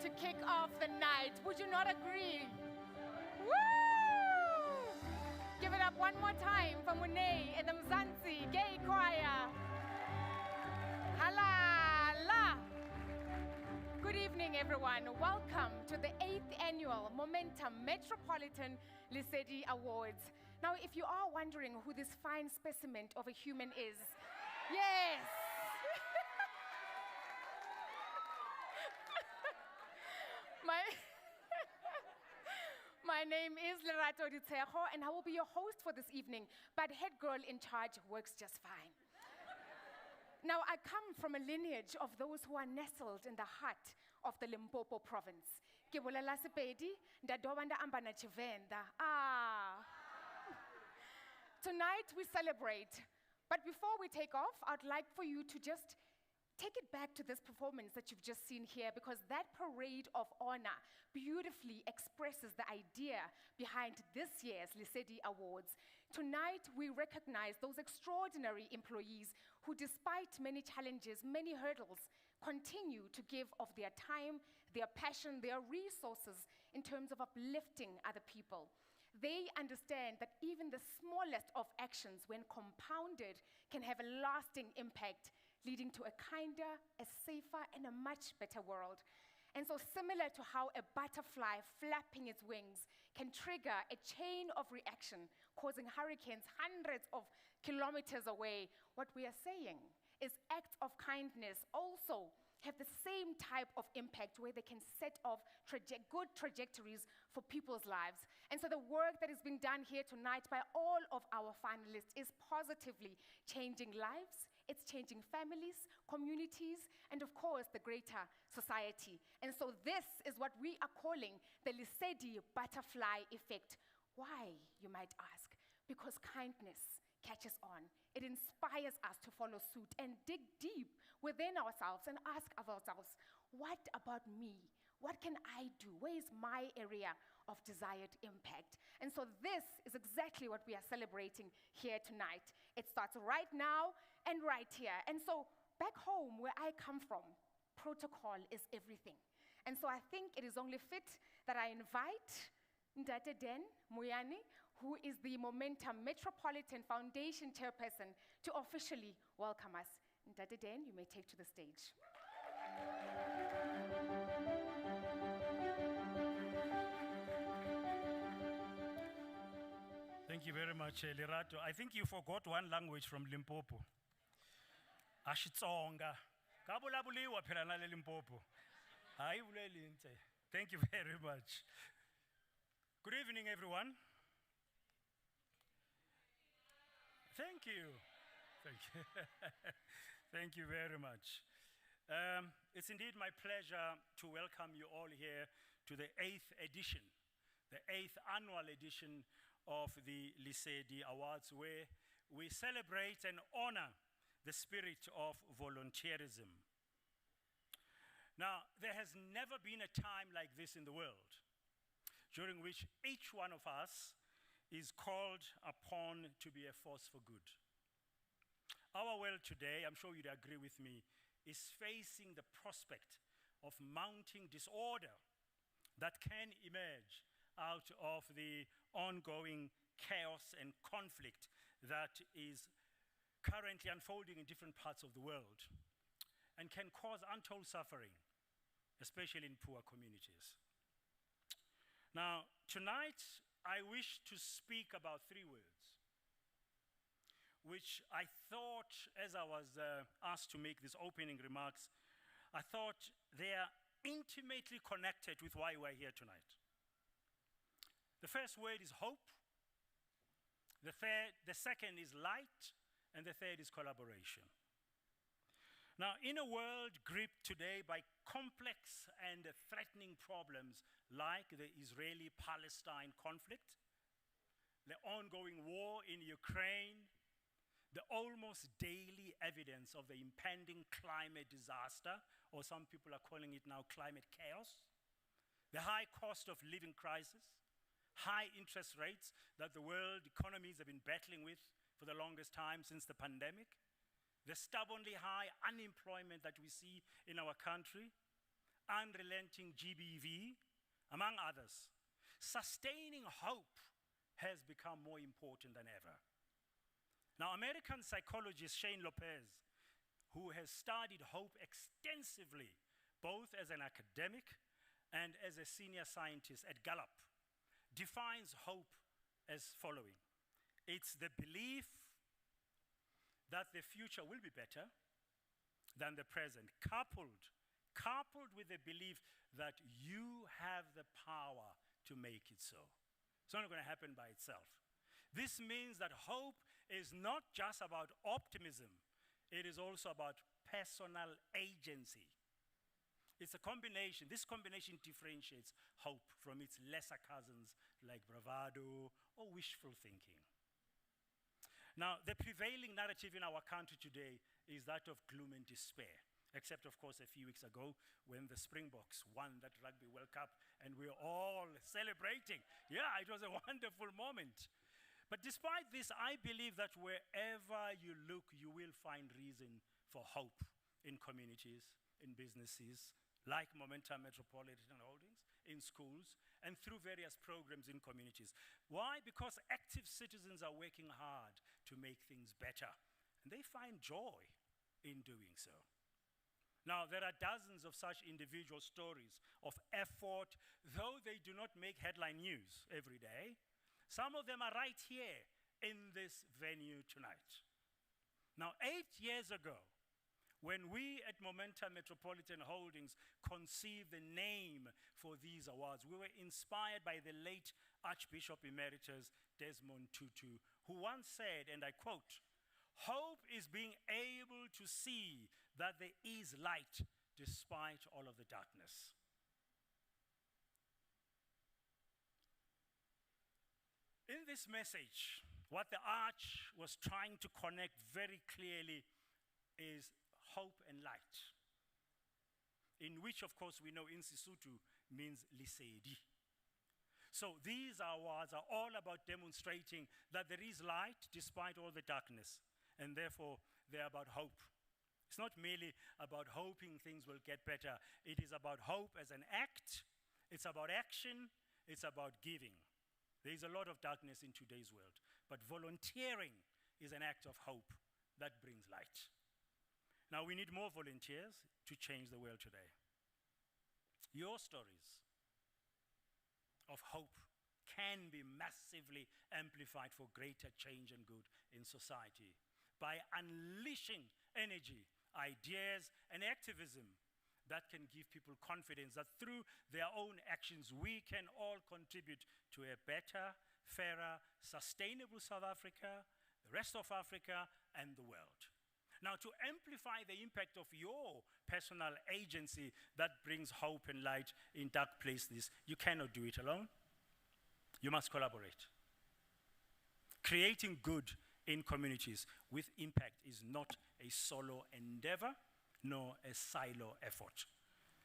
to kick off the night. Would you not agree? Woo! Give it up one more time for Monet and the Mzansi Gay Choir. Halala! Good evening, everyone. Welcome to the 8th annual Momentum Metropolitan Lesedi Awards. Now, if you are wondering who this fine specimen of a human is, yes! My name is Lerato Ditsejo, and I will be your host for this evening, but head girl in charge works just fine. Now, I come from a lineage of those who are nestled in the heart of the Limpopo province. Ke bolela Sepedi, ndadoba ndaamba na Tshivenda. Tonight we celebrate, but before we take off, I'd like for you to just take it back to this performance that you've just seen here, because that parade of honor beautifully expresses the idea behind this year's Lesedi Awards. Tonight, we recognize those extraordinary employees who, despite many challenges, many hurdles, continue to give of their time, their passion, their resources in terms of uplifting other people. They understand that even the smallest of actions, when compounded, can have a lasting impact, leading to a kinder, a safer, and a much better world. And so, similar to how a butterfly flapping its wings can trigger a chain of reaction, causing hurricanes hundreds of kilometers away, what we are saying is acts of kindness also have the same type of impact, where they can set off good trajectories for people's lives. And so the work that is being done here tonight by all of our finalists is positively changing lives. It's changing families, communities, and of course, the greater society. And so this is what we are calling the Lesedi butterfly effect. Why, you might ask? Because kindness catches on. It inspires us to follow suit and dig deep within ourselves and ask ourselves, what about me? What can I do? Where is my area of desired impact? And so this is exactly what we are celebrating here tonight. It starts right now and right here. And so back home, where I come from, protocol is everything. And so I think it is only fit that I invite Ndate Den Moyane, who is the Momentum Metropolitan Foundation Chairperson, to officially welcome us. Ndate Den, you may take to the stage. Thank you very much, Lerato. I think you forgot one language from Limpopo. Ashitsonga. Kabulabuliwa phela nale Limpopo. Hayi buleli nje. Thank you very much. Good evening, everyone. Thank you. Thank you. Thank you very much. It's indeed my pleasure to welcome you all here to the 8th edition, the 8th annual edition of the Lesedi Awards, where we celebrate and honor the spirit of volunteerism. Now, there has never been a time like this in the world, during which each one of us is called upon to be a force for good. Our world today, I'm sure you'd agree with me, is facing the prospect of mounting disorder that can emerge out of the ongoing chaos and conflict that is currently unfolding in different parts of the world and can cause untold suffering, especially in poor communities. Now, tonight, I wish to speak about 3 words, which I thought, as I was asked to make these opening remarks, I thought they are intimately connected with why we're here tonight. The first word is hope, the second is light, and the third is collaboration. Now, in a world gripped today by complex and threatening problems like the Israeli-Palestine conflict, the ongoing war in Ukraine, the almost daily evidence of the impending climate disaster, or some people are calling it now climate chaos, the high cost of living crisis, high interest rates that the world economies have been battling with for the longest time since the pandemic, the stubbornly high unemployment that we see in our country, unrelenting GBV, among others. Sustaining hope has become more important than ever. Now, American psychologist Shane Lopez, who has studied hope extensively, both as an academic and as a senior scientist at Gallup, defines hope as following. It's the belief that the future will be better than the present, coupled with the belief that you have the power to make it so. It's not going to happen by itself. This means that hope is not just about optimism, it is also about personal agency. It's a combination. This combination differentiates hope from its lesser cousins like bravado or wishful thinking. Now, the prevailing narrative in our country today is that of gloom and despair. Except, of course, a few weeks ago when the Springboks won that Rugby World Cup and we were all celebrating. Yeah, it was a wonderful moment. But despite this, I believe that wherever you look, you will find reason for hope in communities, in businesses, like Momentum Metropolitan Holdings, in schools, and through various programs in communities. Why? Because active citizens are working hard to make things better, and they find joy in doing so. Now, there are dozens of such individual stories of effort, though they do not make headline news every day. Some of them are right here in this venue tonight. Now, 8 years ago, when we at Momentum Metropolitan Holdings conceived the name for these awards, we were inspired by the late Archbishop Emeritus Desmond Tutu, who once said, and I quote, "Hope is being able to see that there is light despite all of the darkness." In this message, what the Arch was trying to connect very clearly is hope and light, in which, of course, we know in Sesotho means Lesedi. So these awards are all about demonstrating that there is light despite all the darkness, and therefore they're about hope. It's not merely about hoping things will get better. It is about hope as an act. It's about action. It's about giving. There is a lot of darkness in today's world, but volunteering is an act of hope that brings light. Now, we need more volunteers to change the world today. Your stories of hope can be massively amplified for greater change and good in society by unleashing energy, ideas, and activism that can give people confidence that through their own actions, we can all contribute to a better, fairer, sustainable South Africa, the rest of Africa, and the world. Now, to amplify the impact of your personal agency that brings hope and light in dark places, you cannot do it alone. You must collaborate. Creating good in communities with impact is not a solo endeavor, nor a silo effort.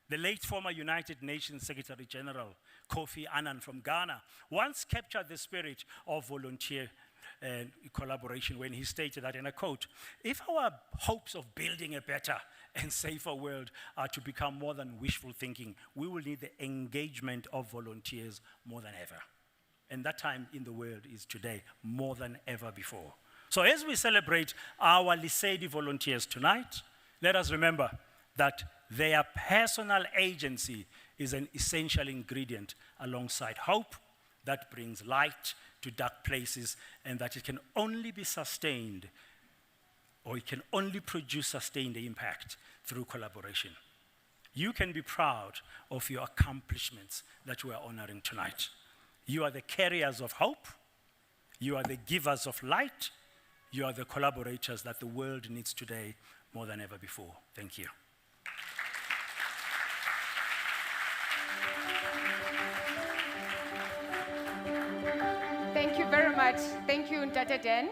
The late former United Nations Secretary General, Kofi Annan from Ghana, once captured the spirit of volunteer collaboration when he stated that, and I quote, "If our hopes of building a better and safer world are to become more than wishful thinking, we will need the engagement of volunteers more than ever." And that time in the world is today, more than ever before. So as we celebrate our Lesedi volunteers tonight, let us remember that their personal agency is an essential ingredient alongside hope that brings light to dark places, and that it can only be sustained, or it can only produce sustained impact through collaboration. You can be proud of your accomplishments that we are honoring tonight. You are the carriers of hope. You are the givers of light. You are the collaborators that the world needs today more than ever before. Thank you. Thank you very much. Thank you, Ndata Den.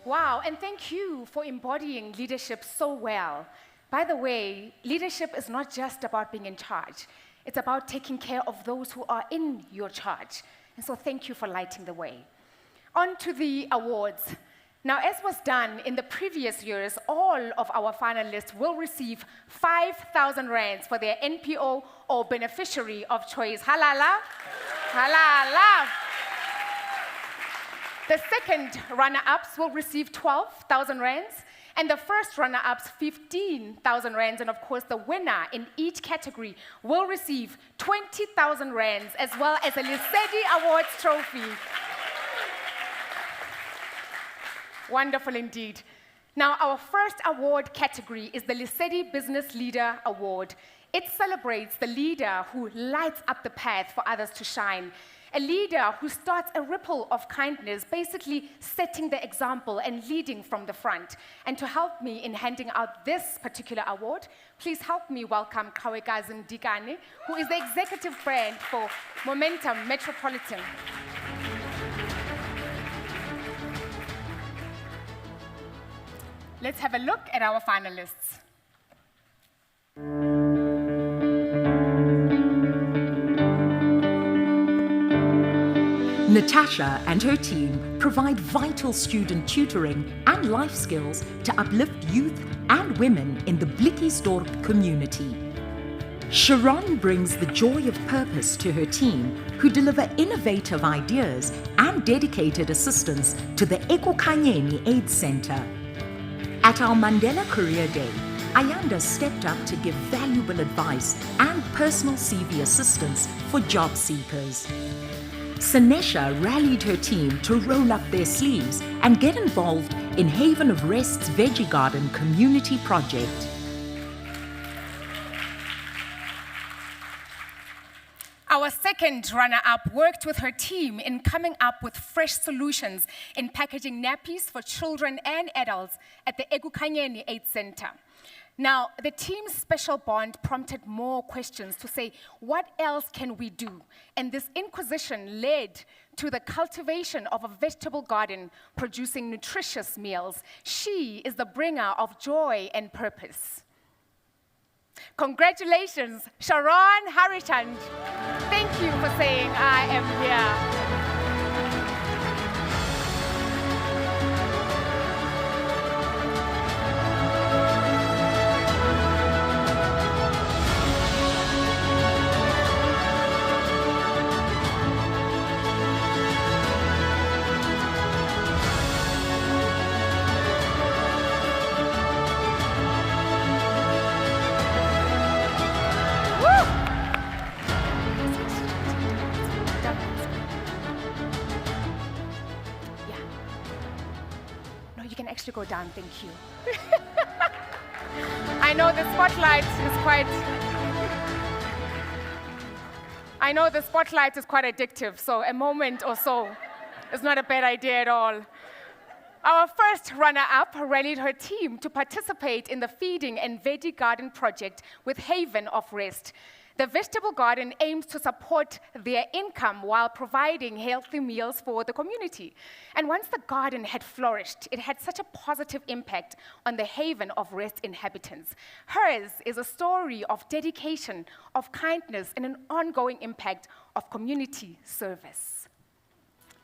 Wow, and thank you for embodying leadership so well. By the way, leadership is not just about being in charge. It's about taking care of those who are in your charge. And so thank you for lighting the way. On to the awards. Now, as was done in the previous years, all of our finalists will receive 5,000 rands for their NPO or beneficiary of choice. Halala? Halala. The second runner-ups will receive 12,000 rands, and the first runner-ups 15,000 rands, and of course the winner in each category will receive 20,000 rands, as well as a Lesedi Awards trophy. Wonderful indeed. Now, our first award category is the Lesedi Business Leader Award. It celebrates the leader who lights up the path for others to shine. A leader who starts a ripple of kindness, basically setting the example and leading from the front. And to help me in handing out this particular award, please help me welcome Kawekazi Ndikane, who is the executive brand for Momentum Metropolitan. Let's have a look at our finalists. Natasha and her team provide vital student tutoring and life skills to uplift youth and women in the Blikkiesdorp community. Sharon brings the joy of purpose to her team, who deliver innovative ideas and dedicated assistance to the Ekokanyeni Aid Center. At our Mandela Career Day, Ayanda stepped up to give valuable advice and personal CV assistance for job seekers. Sanesha rallied her team to roll up their sleeves and get involved in Haven of Rest's Veggie Garden community project. Our second runner-up worked with her team in coming up with fresh solutions in packaging nappies for children and adults at the Ekokanyeni Aid Center. Now, the team's special bond prompted more questions to say, what else can we do? And this inquisition led to the cultivation of a vegetable garden producing nutritious meals. She is the bringer of joy and purpose. Congratulations, Sharon Harichand. Thank you for saying, I am here. Actually go down, thank you. I know the spotlight is quite addictive, so a moment or so is not a bad idea at all. Our first runner-up rallied her team to participate in the Feeding and Veggie Garden project with Haven of Rest. The vegetable garden aims to support their income while providing healthy meals for the community. And once the garden had flourished, it had such a positive impact on the Haven of Rest inhabitants. Hers is a story of dedication, of kindness, and an ongoing impact of community service.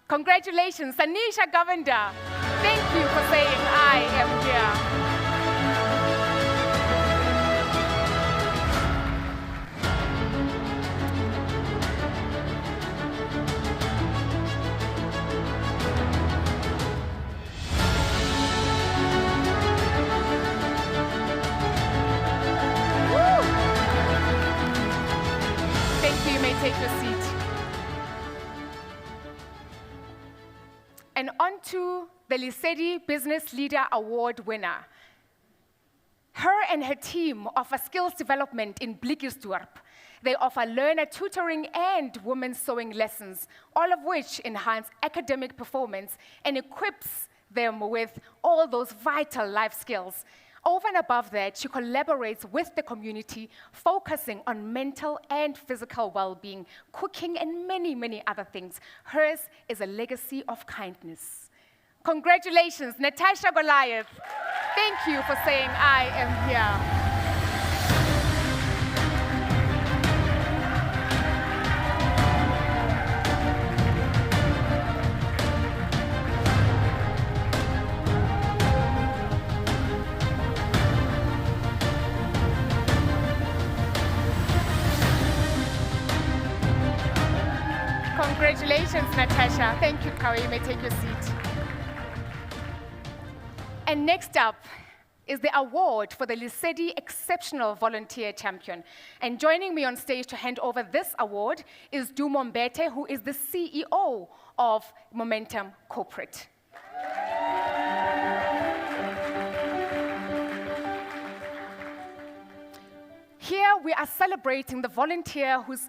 Congratulations, Sanisha Govender. Thank you for saying, I am here. Take your seat. And on to the Lesedi Business Leader Award winner. Her and her team offer skills development in Blikkiesdorp. They offer learner tutoring and women's sewing lessons, all of which enhance academic performance and equips them with all those vital life skills. Over and above that, she collaborates with the community, focusing on mental and physical well-being, cooking, and many, many other things. Hers is a legacy of kindness. Congratulations, Natasha Goliath. Thank you for saying, I am here. Congratulations, Natasha. Thank you, Kawe. You may take your seat. And next up is the award for the Lesedi Exceptional Volunteer Champion. And joining me on stage to hand over this award is Dumo Mbete, who is the CEO of Momentum Corporate. Here we are celebrating the volunteer whose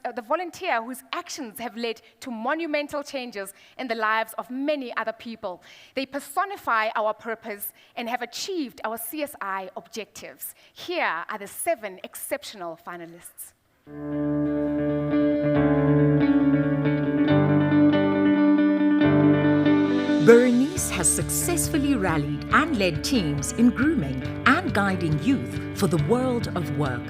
actions have led to monumental changes in the lives of many other people. They personify our purpose and have achieved our CSI objectives. Here are the 7 exceptional finalists. Berenice has successfully rallied and led teams in grooming and guiding youth for the world of work.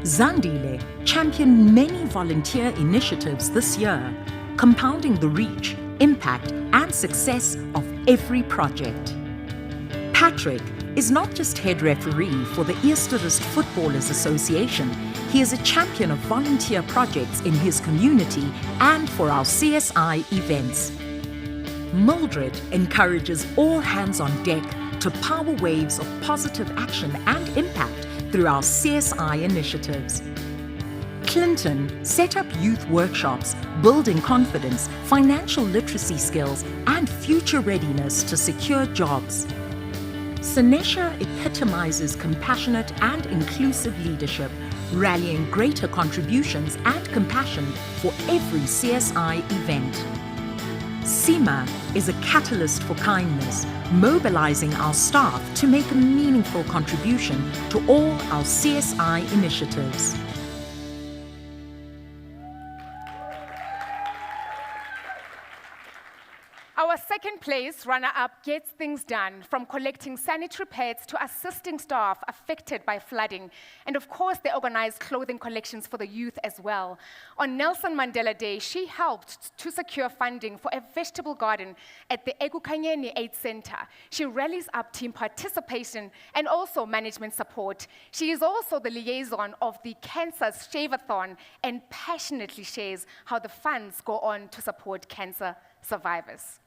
Zandile championed many volunteer initiatives this year, compounding the reach, impact, and success of every project. Patrick is not just head referee for the Eersterust Footballers Association, he is a champion of volunteer projects in his community and for our CSI events. Mildred encourages all hands on deck to power waves of positive action and impact through our CSI initiatives. Clinton set up youth workshops, building confidence, financial literacy skills, and future readiness to secure jobs. Sanesha epitomizes compassionate and inclusive leadership, rallying greater contributions and compassion for every CSI event. Seema is a catalyst for kindness, mobilizing our staff to make a meaningful contribution to all our CSI initiatives. Our second place runner-up gets things done, from collecting sanitary pads to assisting staff affected by flooding. And of course, they organize clothing collections for the youth as well. On Nelson Mandela Day, she helped to secure funding for a vegetable garden at the Ekukanyeni Aid Center. She rallies up team participation and also management support. She is also the liaison of the Cancer Shave-a-thon and passionately shares how the funds go on to support cancer survivors.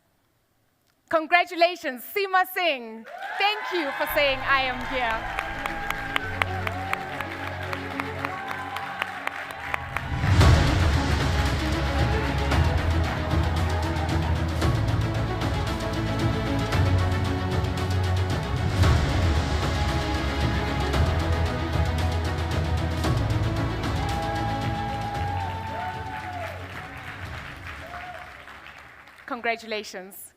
Congratulations, Seema Singh. Thank you for saying I am here. Congratulations.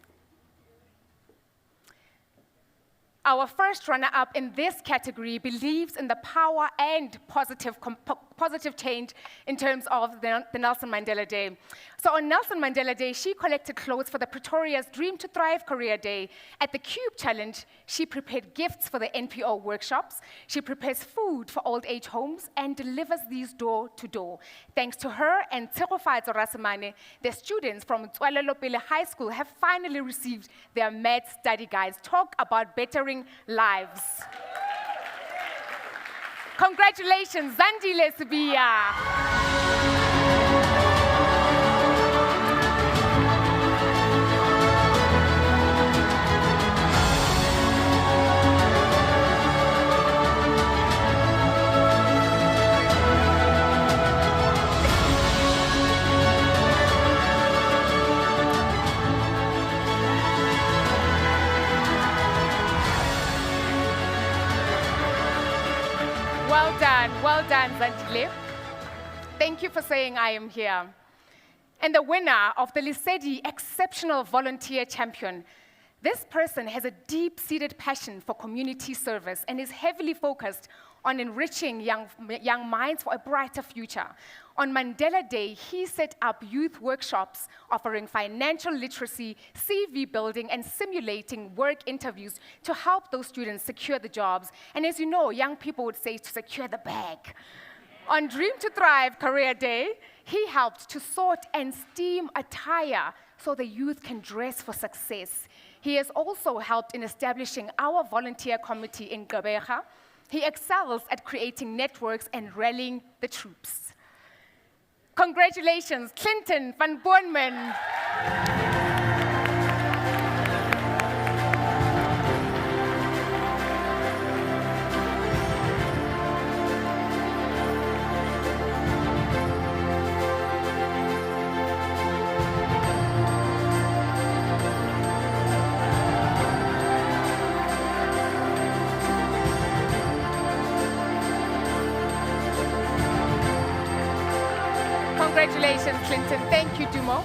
Our first runner-up in this category believes in the power and positive change in terms of the Nelson Mandela Day. So on Nelson Mandela Day, she collected clothes for the Pretoria's Dream to Thrive Career Day. At the Cube Challenge, she prepared gifts for the NPO workshops. She prepares food for old age homes and delivers these door to door. Thanks to her and Tshegofatso Rasemane, the students from Tswelelopele High School have finally received their math study guides. Talk about bettering lives. Congratulations, Zandile Sibiya. Well done, Zandile. Thank you for saying I am here. And the winner of the Lesedi Exceptional Volunteer Champion. This person has a deep-seated passion for community service and is heavily focused on enriching young minds for a brighter future. On Mandela Day, he set up youth workshops offering financial literacy, CV building, and simulating work interviews to help those students secure the jobs. And as you know, young people would say to secure the bag. On Dream to Thrive Career Day, he helped to sort and steam attire so the youth can dress for success. He has also helped in establishing our volunteer committee in Gqeberha. He excels at creating networks and rallying the troops. Congratulations, Clinton van Boonman. Congratulations, Clinton. Thank you, Dumo.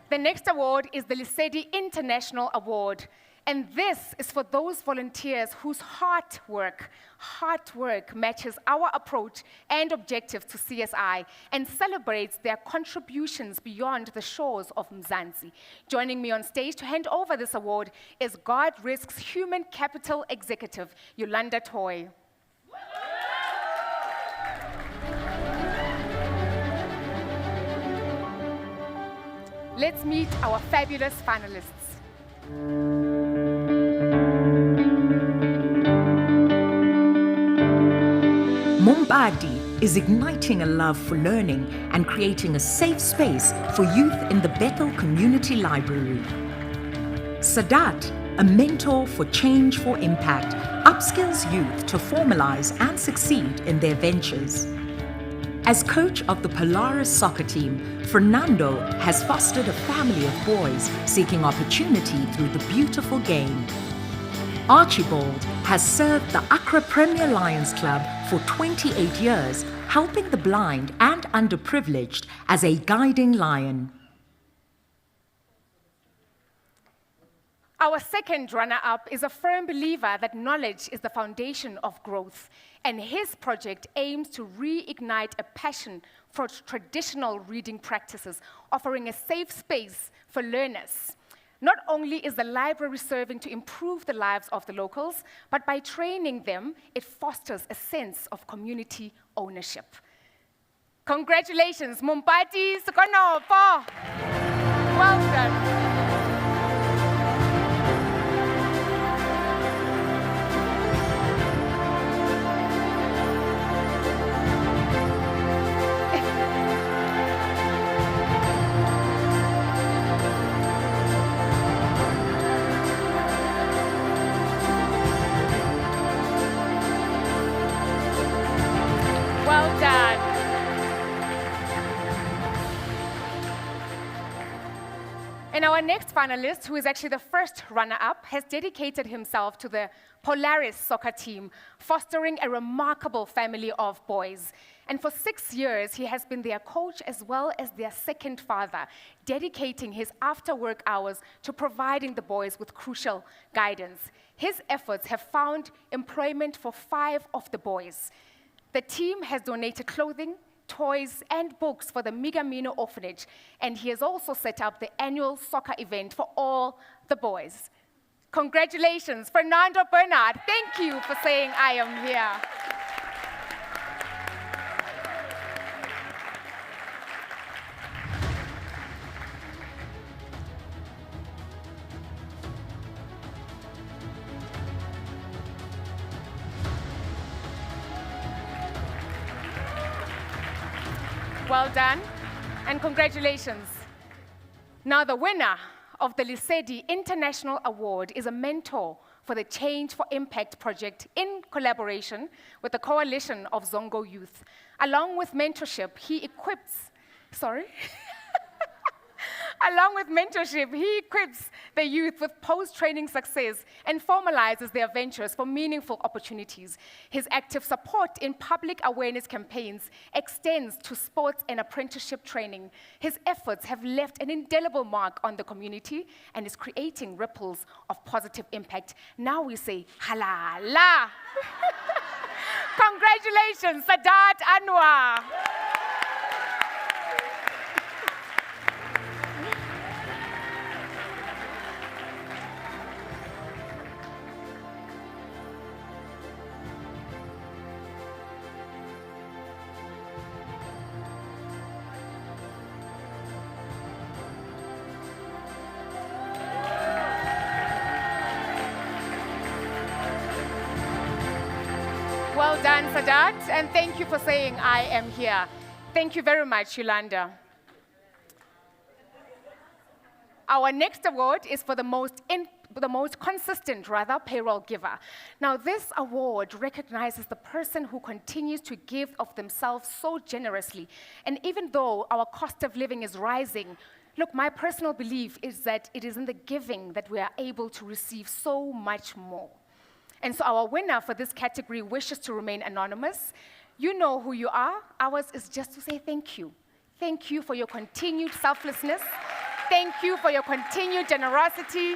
The next award is the Lesedi International Award. And this is for those volunteers whose hard work matches our approach and objectives to CSI and celebrates their contributions beyond the shores of Mzansi. Joining me on stage to hand over this award is God Risk's Human Capital Executive, Yolanda Toy. Let's meet our fabulous finalists. Mompati is igniting a love for learning and creating a safe space for youth in the Bethel Community Library. Sadat, a mentor for Change for Impact, upskills youth to formalize and succeed in their ventures. As coach of the Polaris soccer team, Fernando has fostered a family of boys seeking opportunity through the beautiful game. Archibald has served the Accra Premier Lions Club for 28 years, helping the blind and underprivileged as a guiding lion. Our second runner-up is a firm believer that knowledge is the foundation of growth, and his project aims to reignite a passion for traditional reading practices, offering a safe space for learners. Not only is the library serving to improve the lives of the locals, but by training them, it fosters a sense of community ownership. Congratulations, Mompati Sukonopo. Well done. Well done. And our next finalist, who is actually the first runner-up, has dedicated himself to the Polaris soccer team, fostering a remarkable family of boys. And for 6 years, he has been their coach as well as their second father, dedicating his after-work hours to providing the boys with crucial guidance. His efforts have found employment for 5 of the boys. The team has donated clothing, toys, and books for the Migamino orphanage, and he has also set up the annual soccer event for all the boys. Congratulations, Fernando Bernard. Thank you for saying I am here. Well done, and congratulations. Now, the winner of the Lesedi International Award is a mentor for the Change for Impact project in collaboration with the Coalition of Zongo Youth. Along with mentorship, he equips the youth with post-training success and formalizes their ventures for meaningful opportunities. His active support in public awareness campaigns extends to sports and apprenticeship training. His efforts have left an indelible mark on the community and is creating ripples of positive impact. Now we say, halala. Congratulations, Sadat Anwar. Well done, Sadat, and thank you for saying I am here. Thank you very much, Yolanda. Our next award is for the most consistent, payroll giver. Now, this award recognizes the person who continues to give of themselves so generously. And even though our cost of living is rising, look, my personal belief is that it is in the giving that we are able to receive so much more. And so our winner for this category wishes to remain anonymous. You know who you are. Ours is just to say thank you. Thank you for your continued selflessness. Thank you for your continued generosity.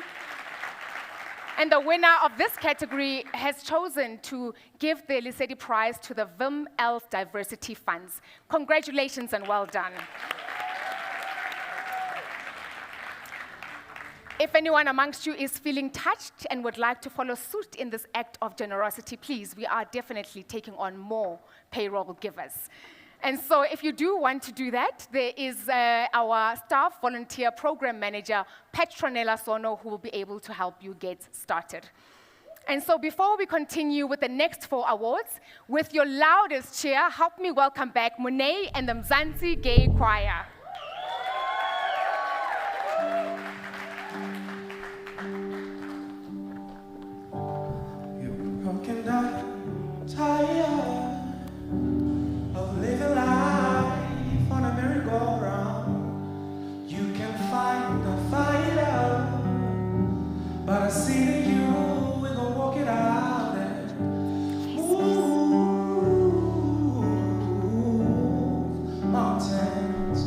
And the winner of this category has chosen to give the Lesedi Prize to the Vim Else Diversity Funds. Congratulations and well done. If anyone amongst you is feeling touched and would like to follow suit in this act of generosity, please, we are definitely taking on more payroll givers. And so if you do want to do that, there is our staff volunteer program manager, Petronella Sono, who will be able to help you get started. And so before we continue with the next 4 awards, with your loudest cheer, help me welcome back Monet and the Mzansi Gay Choir. Mountains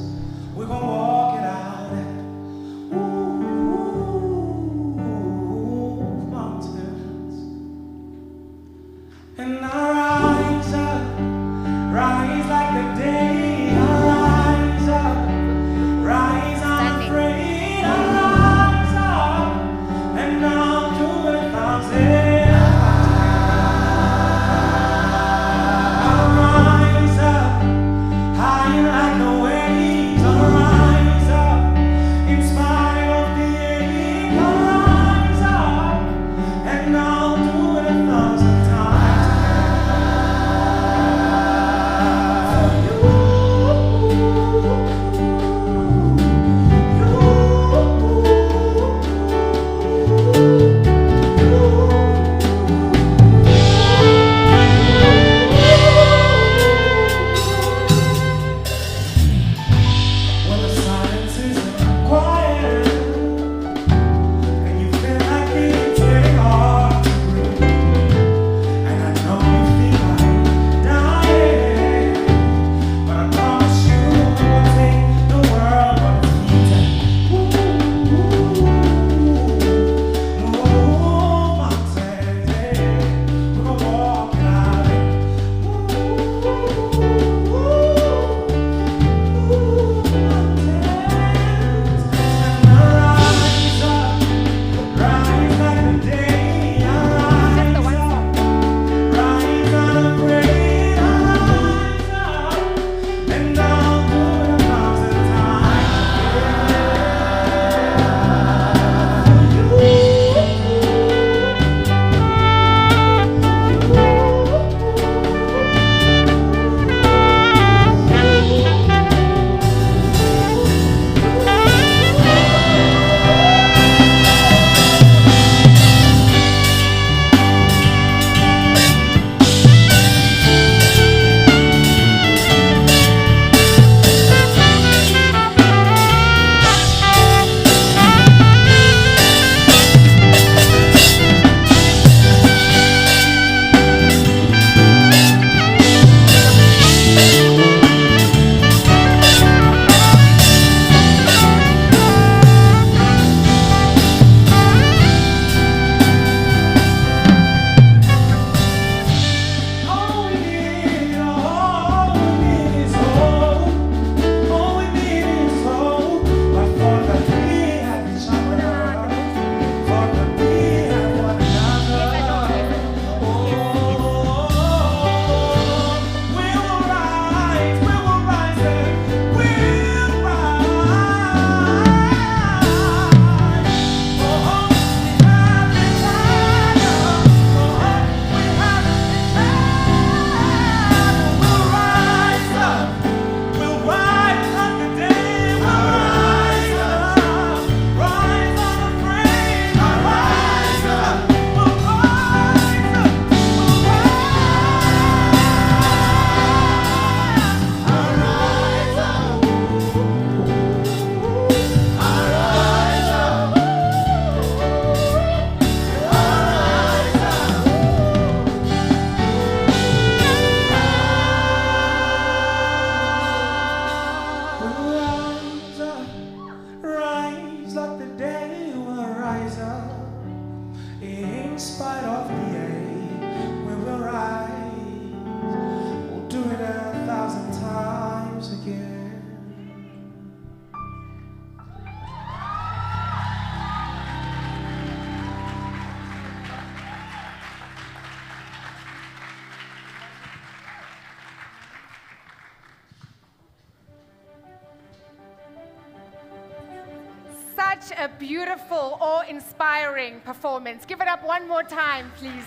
such a beautiful, awe-inspiring performance. Give it up one more time, please.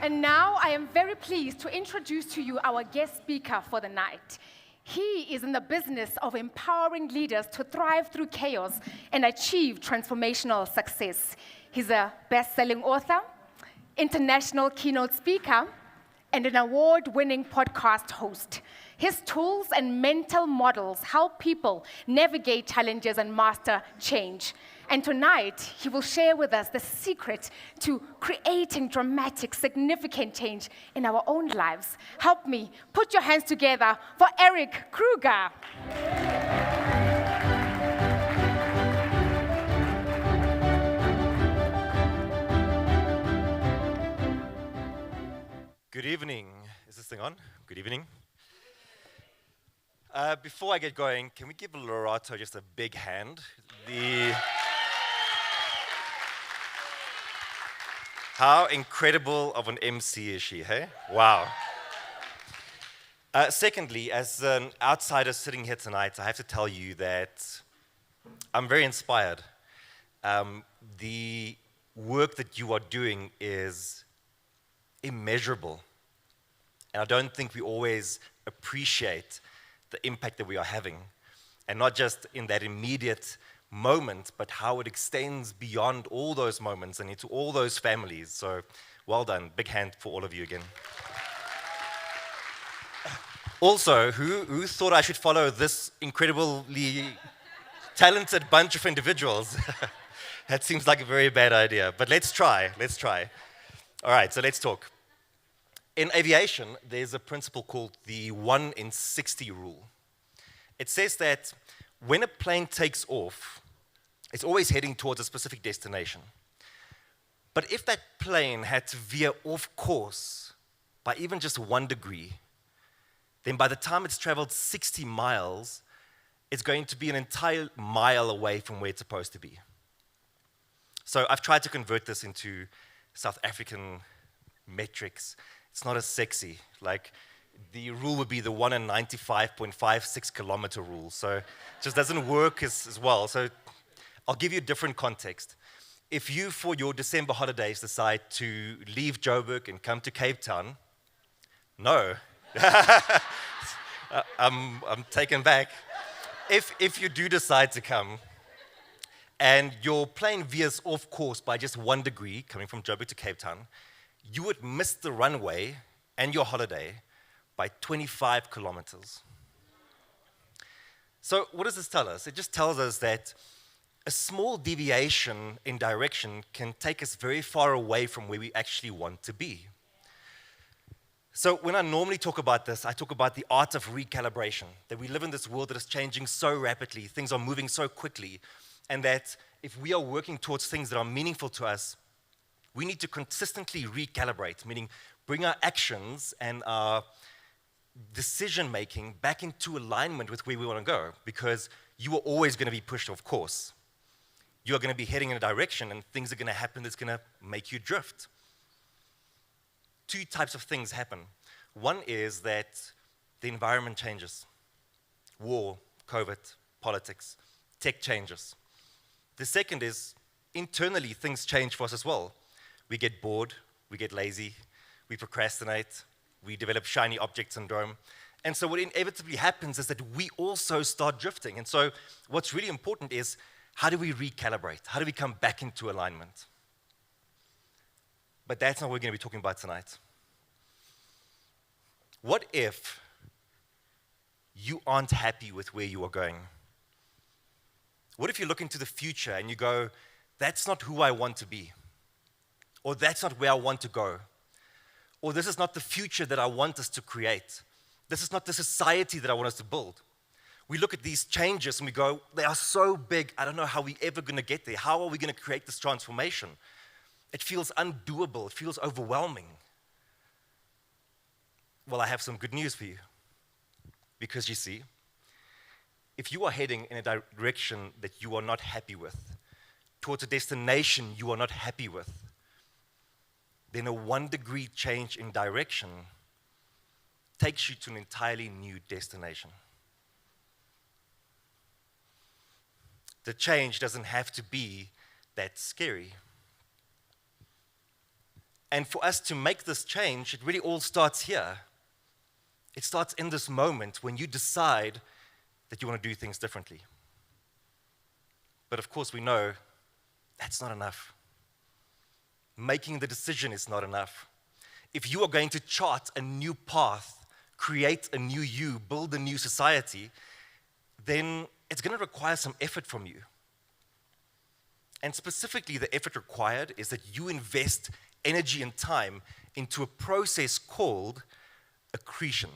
And now I am very pleased to introduce to you our guest speaker for the night. He is in the business of empowering leaders to thrive through chaos and achieve transformational success. He's a best-selling author, international keynote speaker, and an award-winning podcast host. His tools and mental models help people navigate challenges and master change. And tonight, he will share with us the secret to creating dramatic, significant change in our own lives. Help me put your hands together for Eric Kruger. Good evening. Is this thing on? Good evening. Before I get going, can we give Lorato just a big hand? How incredible of an MC is she, hey? Wow. Secondly, as an outsider sitting here tonight, I have to tell you that I'm very inspired. The work that you are doing is immeasurable. And I don't think we always appreciate the impact that we are having. And not just in that immediate moment, but how it extends beyond all those moments and into all those families. So well done. Big hand for all of you again. Also, who thought I should follow this incredibly talented bunch of individuals? That seems like a very bad idea, but let's try. All right, so let's talk. In aviation, there's a principle called the 1 in 60 rule. It says that when a plane takes off, it's always heading towards a specific destination. But if that plane had to veer off course by even just 1 degree, then by the time it's traveled 60 miles, it's going to be an entire mile away from where it's supposed to be. So I've tried to convert this into South African metrics. It's not as sexy. Like, the rule would be the 1 in 95.56 kilometer rule. So it just doesn't work as well. So I'll give you a different context. If you, for your December holidays, decide to leave Joburg and come to Cape Town, no. I'm taken back. If you do decide to come, and your plane veers off course by just 1 degree, coming from Joburg to Cape Town, you would miss the runway and your holiday by 25 kilometers. So what does this tell us? It just tells us that a small deviation in direction can take us very far away from where we actually want to be. So when I normally talk about this, I talk about the art of recalibration, that we live in this world that is changing so rapidly, things are moving so quickly, and that if we are working towards things that are meaningful to us, we need to consistently recalibrate, meaning bring our actions and our decision-making back into alignment with where we want to go, because you are always going to be pushed off course. You are going to be heading in a direction, and things are going to happen that's going to make you drift. 2 types of things happen. One is that the environment changes. War, COVID, politics, tech changes. The second is internally things change for us as well. We get bored, we get lazy, we procrastinate, we develop shiny object syndrome. And so what inevitably happens is that we also start drifting. And so what's really important is, how do we recalibrate? How do we come back into alignment? But that's not what we're going to be talking about tonight. What if you aren't happy with where you are going? What if you look into the future and you go, that's not who I want to be? Or that's not where I want to go? Or this is not the future that I want us to create? This is not the society that I want us to build? We look at these changes and we go, they are so big, I don't know how we're ever going to get there. How are we going to create this transformation? It feels undoable. It feels overwhelming. Well, I have some good news for you. Because you see, if you are heading in a direction that you are not happy with, towards a destination you are not happy with, then a 1 degree change in direction takes you to an entirely new destination. The change doesn't have to be that scary. And for us to make this change, it really all starts here. It starts in this moment when you decide that you want to do things differently. But of course, we know that's not enough. Making the decision is not enough. If you are going to chart a new path, create a new you, build a new society, then it's going to require some effort from you. And specifically, the effort required is that you invest energy and time into a process called accretion.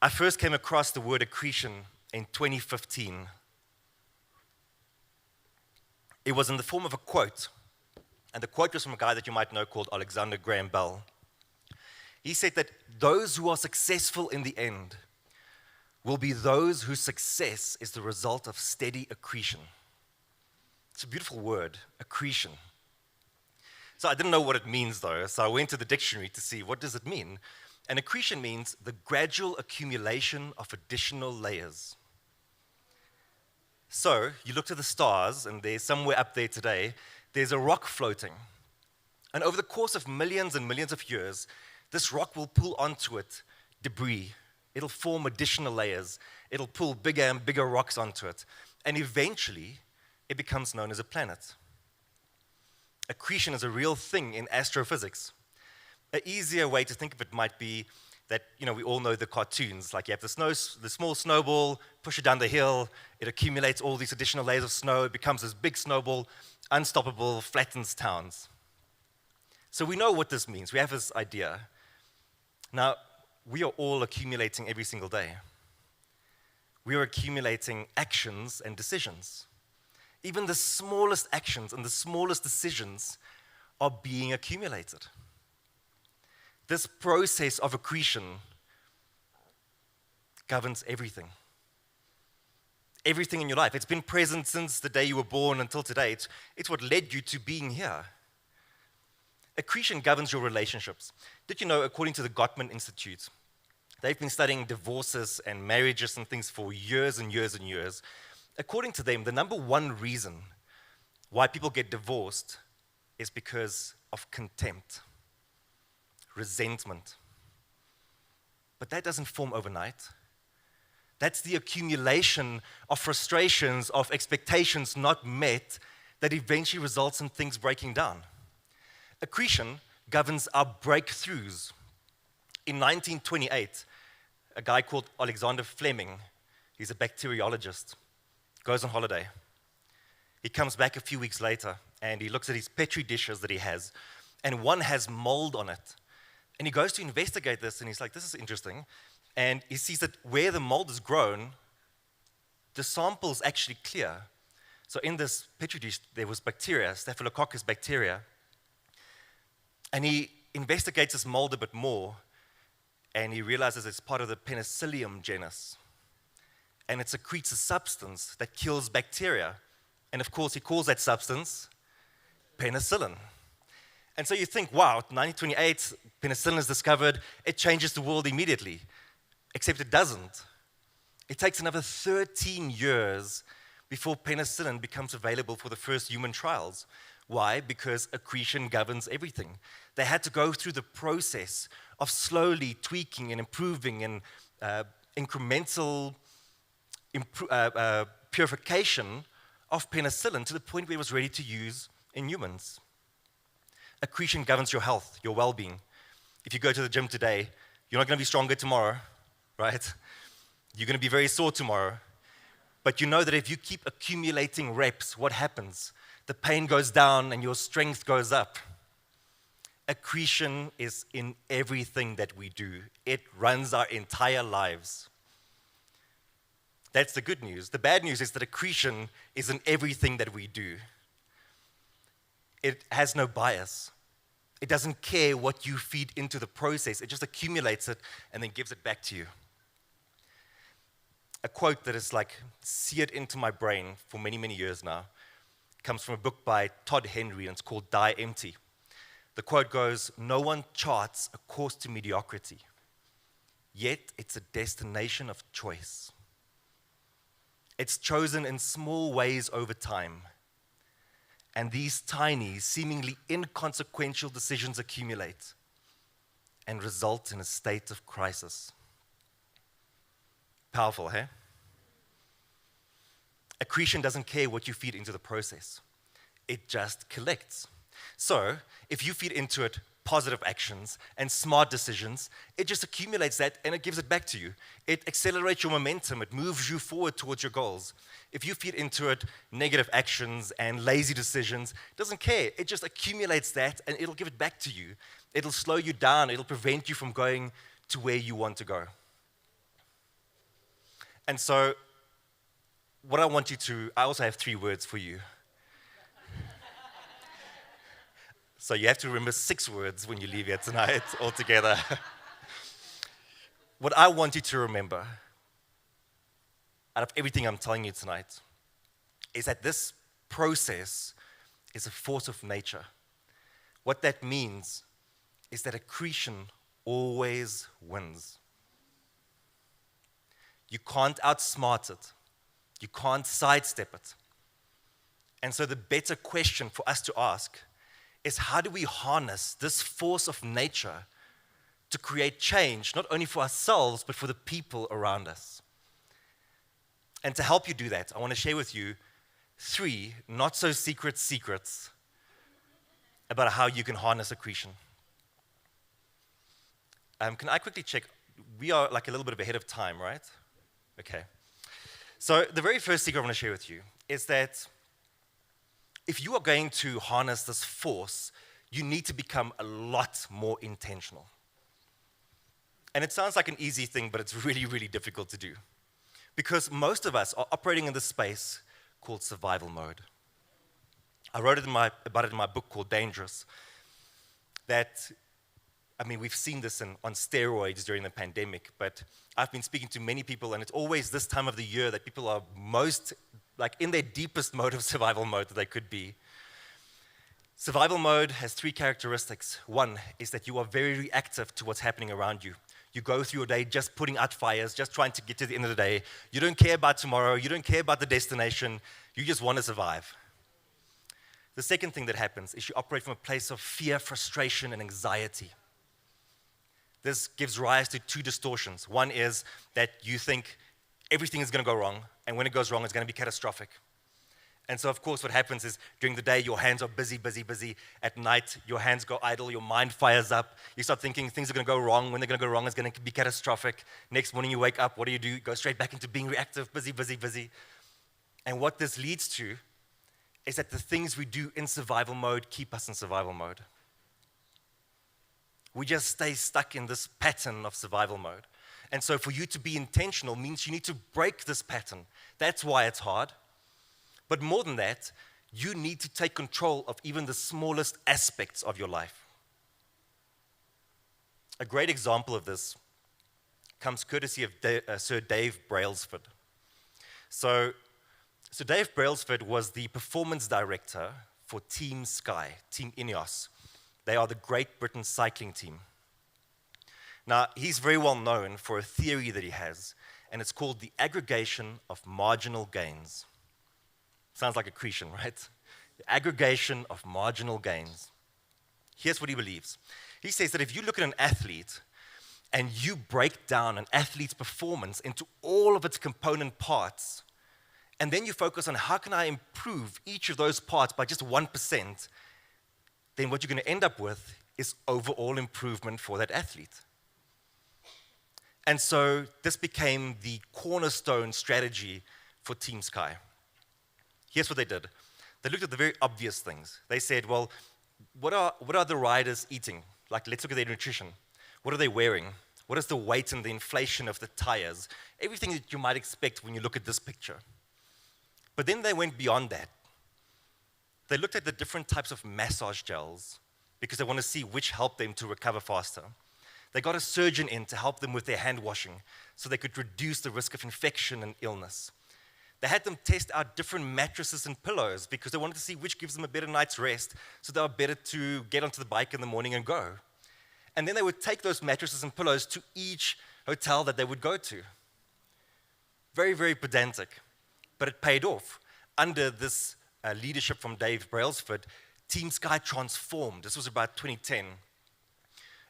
I first came across the word accretion in 2015. It was in the form of a quote, and the quote was from a guy that you might know called Alexander Graham Bell. He said that those who are successful in the end will be those whose success is the result of steady accretion. It's a beautiful word, accretion. So I didn't know what it means though, so I went to the dictionary to see what does it mean. And accretion means the gradual accumulation of additional layers. So you look to the stars, and there's somewhere up there today, there's a rock floating. And over the course of millions and millions of years, this rock will pull onto it debris. It'll form additional layers. It'll pull bigger and bigger rocks onto it. And eventually, it becomes known as a planet. Accretion is a real thing in astrophysics. An easier way to think of it might be that, we all know the cartoons. Like you have the small snowball, push it down the hill, it accumulates all these additional layers of snow, it becomes this big snowball, unstoppable, flattens towns. So we know what this means. We have this idea. Now, we are all accumulating every single day. We are accumulating actions and decisions. Even the smallest actions and the smallest decisions are being accumulated. This process of accretion governs everything. Everything in your life. It's been present since the day you were born until today. It's what led you to being here. Accretion governs your relationships. Did you know, according to the Gottman Institute, they've been studying divorces and marriages and things for years and years and years. According to them, the number one reason why people get divorced is because of contempt, resentment. But that doesn't form overnight. That's the accumulation of frustrations, of expectations not met that eventually results in things breaking down. Accretion governs our breakthroughs. In 1928, a guy called Alexander Fleming, he's a bacteriologist, goes on holiday. He comes back a few weeks later, and he looks at his Petri dishes that he has, and one has mold on it. And he goes to investigate this, and he's like, this is interesting. And he sees that where the mold is grown, the sample's actually clear. So in this Petri dish, there was bacteria, Staphylococcus bacteria. And he investigates this mold a bit more, and he realizes it's part of the Penicillium genus. And it secretes a substance that kills bacteria. And of course, he calls that substance penicillin. And so you think, wow, 1928, penicillin is discovered, it changes the world immediately. Except it doesn't. It takes another 13 years before penicillin becomes available for the first human trials. Why? Because accretion governs everything. They had to go through the process of slowly tweaking and improving and incremental purification of penicillin to the point where it was ready to use in humans. Accretion governs your health, your well-being. If you go to the gym today, you're not going to be stronger tomorrow, right? You're going to be very sore tomorrow. But you know that if you keep accumulating reps, what happens? The pain goes down and your strength goes up. Accretion is in everything that we do. It runs our entire lives. That's the good news. The bad news is that accretion is in everything that we do. It has no bias. It doesn't care what you feed into the process. It just accumulates it and then gives it back to you. A quote that is like seared into my brain for many, many years now comes from a book by Todd Henry, and it's called Die Empty. The quote goes, "No one charts a course to mediocrity, yet it's a destination of choice." It's chosen in small ways over time. And these tiny, seemingly inconsequential decisions accumulate and result in a state of crisis. Powerful, hey? Accretion doesn't care what you feed into the process. It just collects. So, if you feed into it positive actions and smart decisions, it just accumulates that and it gives it back to you. It accelerates your momentum. It moves you forward towards your goals. If you feed into it negative actions and lazy decisions, it doesn't care. It just accumulates that and it'll give it back to you. It'll slow you down. It'll prevent you from going to where you want to go. And so, what I want you to, I also have 3 words for you. So you have to remember 6 words when you leave here tonight altogether. What I want you to remember, out of everything I'm telling you tonight, is that this process is a force of nature. What that means is that accretion always wins. You can't outsmart it. You can't sidestep it. And so the better question for us to ask is, how do we harness this force of nature to create change, not only for ourselves, but for the people around us? And to help you do that, I want to share with you 3 not-so-secret secrets about how you can harness accretion. Can I quickly check? We are like a little bit ahead of time, right? Okay. So the very first secret I want to share with you is that if you are going to harness this force, you need to become a lot more intentional. And it sounds like an easy thing, but it's really, really difficult to do. Because most of us are operating in this space called survival mode. I wrote about it in my book called Dangerous, that, we've seen this on steroids during the pandemic, but I've been speaking to many people, and it's always this time of the year that people are most in their deepest mode of survival mode that they could be. Survival mode has 3 characteristics. 1 is that you are very reactive to what's happening around you. You go through your day just putting out fires, just trying to get to the end of the day. You don't care about tomorrow. You don't care about the destination. You just want to survive. The second thing that happens is you operate from a place of fear, frustration, and anxiety. This gives rise to 2 distortions. 1 is that you think everything is going to go wrong, and when it goes wrong, it's going to be catastrophic. And so, of course, what happens is during the day, your hands are busy, busy, busy. At night, your hands go idle, your mind fires up. You start thinking things are going to go wrong. When they're going to go wrong, it's going to be catastrophic. Next morning, you wake up. What do? You go straight back into being reactive, busy, busy, busy. And what this leads to is that the things we do in survival mode keep us in survival mode. We just stay stuck in this pattern of survival mode. And so for you to be intentional means you need to break this pattern. That's why it's hard. But more than that, you need to take control of even the smallest aspects of your life. A great example of this comes courtesy of Sir Dave Brailsford. So Dave Brailsford was the performance director for Team Sky, Team Ineos. They are the Great Britain cycling team. Now, he's very well known for a theory that he has, and it's called the aggregation of marginal gains. Sounds like accretion, right? The aggregation of marginal gains. Here's what he believes. He says that if you look at an athlete and you break down an athlete's performance into all of its component parts, and then you focus on how can I improve each of those parts by just 1%, then what you're going to end up with is overall improvement for that athlete. And so this became the cornerstone strategy for Team Sky. Here's what they did. They looked at the very obvious things. They said, well, what are the riders eating? Like, let's look at their nutrition. What are they wearing? What is the weight and the inflation of the tires? Everything that you might expect when you look at this picture. But then they went beyond that. They looked at the different types of massage gels because they want to see which help them to recover faster. They got a surgeon in to help them with their hand washing so they could reduce the risk of infection and illness. They had them test out different mattresses and pillows because they wanted to see which gives them a better night's rest so they were better to get onto the bike in the morning and go. And then they would take those mattresses and pillows to each hotel that they would go to. Very, very pedantic. but it paid off. Under this leadership from Dave Brailsford, Team Sky transformed. This was about 2010.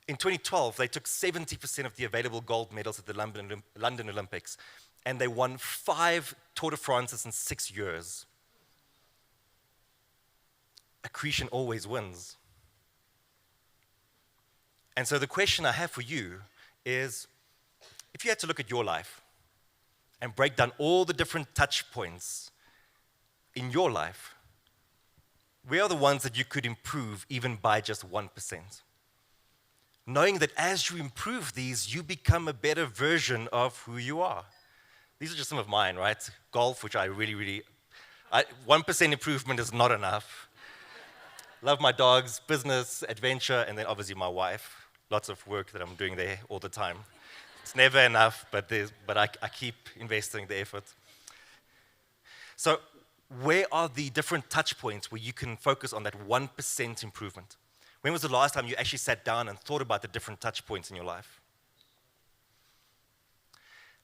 In 2012, they took 70% of the available gold medals at the London Olympics, and they won 5 Tour de France's in 6 years. Accretion always wins. And so the question I have for you is, if you had to look at your life and break down all the different touch points in your life, where are the ones that you could improve even by just 1%? Knowing that as you improve these, you become a better version of who you are. These are just some of mine, right? Golf, which I really 1% improvement is not enough. Love my dogs, business, adventure, and then obviously my wife. Lots of work that I'm doing there all the time. It's never enough, but I keep investing the effort. So where are the different touch points where you can focus on that 1% improvement? When was the last time you actually sat down and thought about the different touch points in your life?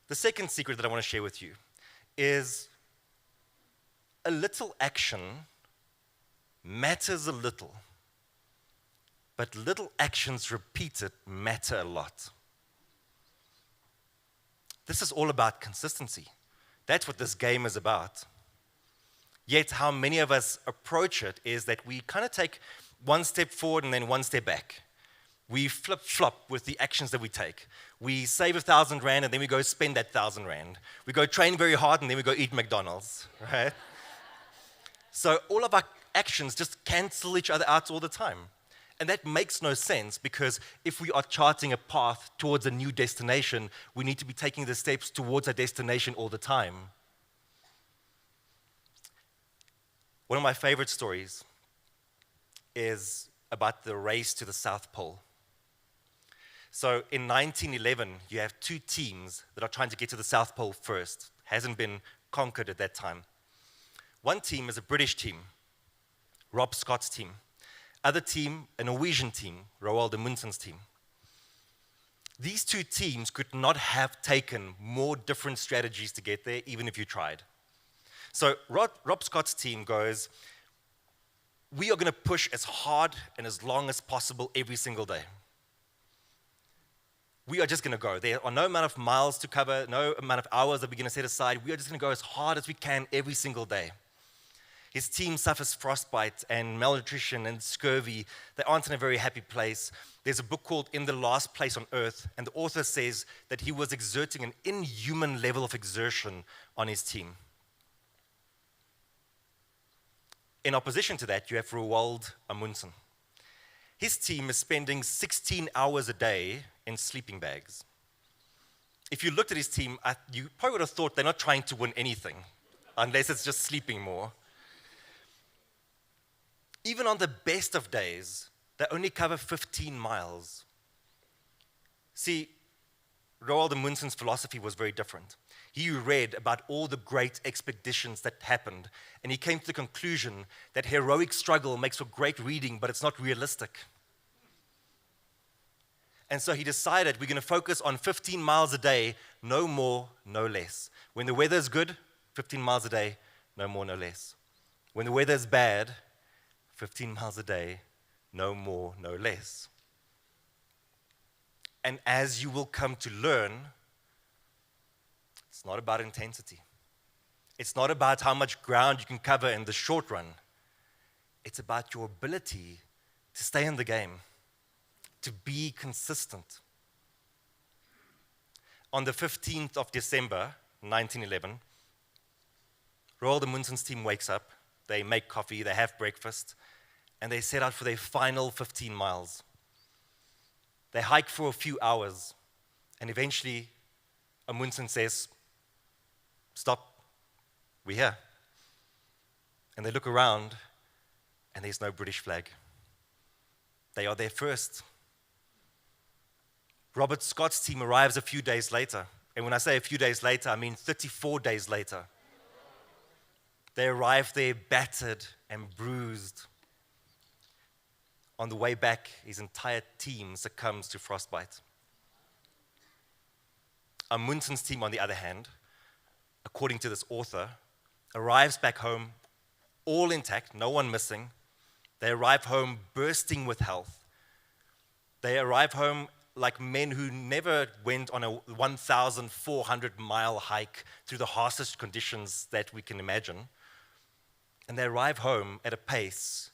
The second secret that I want to share with you is a little action matters a little, but little actions repeated matter a lot. This is all about consistency. That's what this game is about. Yet how many of us approach it is that we kind of take one step forward and then one step back. We flip-flop with the actions that we take. We save 1,000 rand and then we go spend that 1,000 rand. We go train very hard and then we go eat McDonald's, right? So all of our actions just cancel each other out all the time. And that makes no sense, because if we are charting a path towards a new destination, we need to be taking the steps towards our destination all the time. One of my favorite stories is about the race to the South Pole. So in 1911, you have 2 teams that are trying to get to the South Pole first. Hasn't been conquered at that time. One team is a British team, Rob Scott's team. Other team, a Norwegian team, Roald Amundson's team. These 2 teams could not have taken more different strategies to get there, even if you tried. So Rob Scott's team goes, we are going to push as hard and as long as possible every single day. We are just going to go. There are no amount of miles to cover, no amount of hours that we're going to set aside. We are just going to go as hard as we can every single day. His team suffers frostbite and malnutrition and scurvy. They aren't in a very happy place. There's a book called In the Last Place on Earth, and the author says that he was exerting an inhuman level of exertion on his team. In opposition to that, you have Roald Amundsen. His team is spending 16 hours a day in sleeping bags. If you looked at his team, you probably would have thought they're not trying to win anything, unless it's just sleeping more. Even on the best of days, they only cover 15 miles. See, Roald Amundsen's philosophy was very different. He read about all the great expeditions that happened, and he came to the conclusion that heroic struggle makes for great reading, but it's not realistic. And so he decided, we're going to focus on 15 miles a day, no more, no less. When the weather's good, 15 miles a day, no more, no less. When the weather's bad, 15 miles a day, no more, no less. And as you will come to learn, it's not about intensity. It's not about how much ground you can cover in the short run. It's about your ability to stay in the game, to be consistent. On the 15th of December, 1911, Roald Amundsen's team wakes up. They make coffee, they have breakfast, and they set out for their final 15 miles. They hike for a few hours, and eventually Amundsen says, stop, we're here. And they look around, and there's no British flag. They are there first. Robert Scott's team arrives a few days later, and when I say a few days later, I mean 34 days later. They arrive there battered and bruised. On the way back, his entire team succumbs to frostbite. Amundsen's team, on the other hand, according to this author, arrives back home, all intact, no one missing. They arrive home bursting with health. They arrive home like men who never went on a 1,400-mile hike through the harshest conditions that we can imagine. And they arrive home at a pace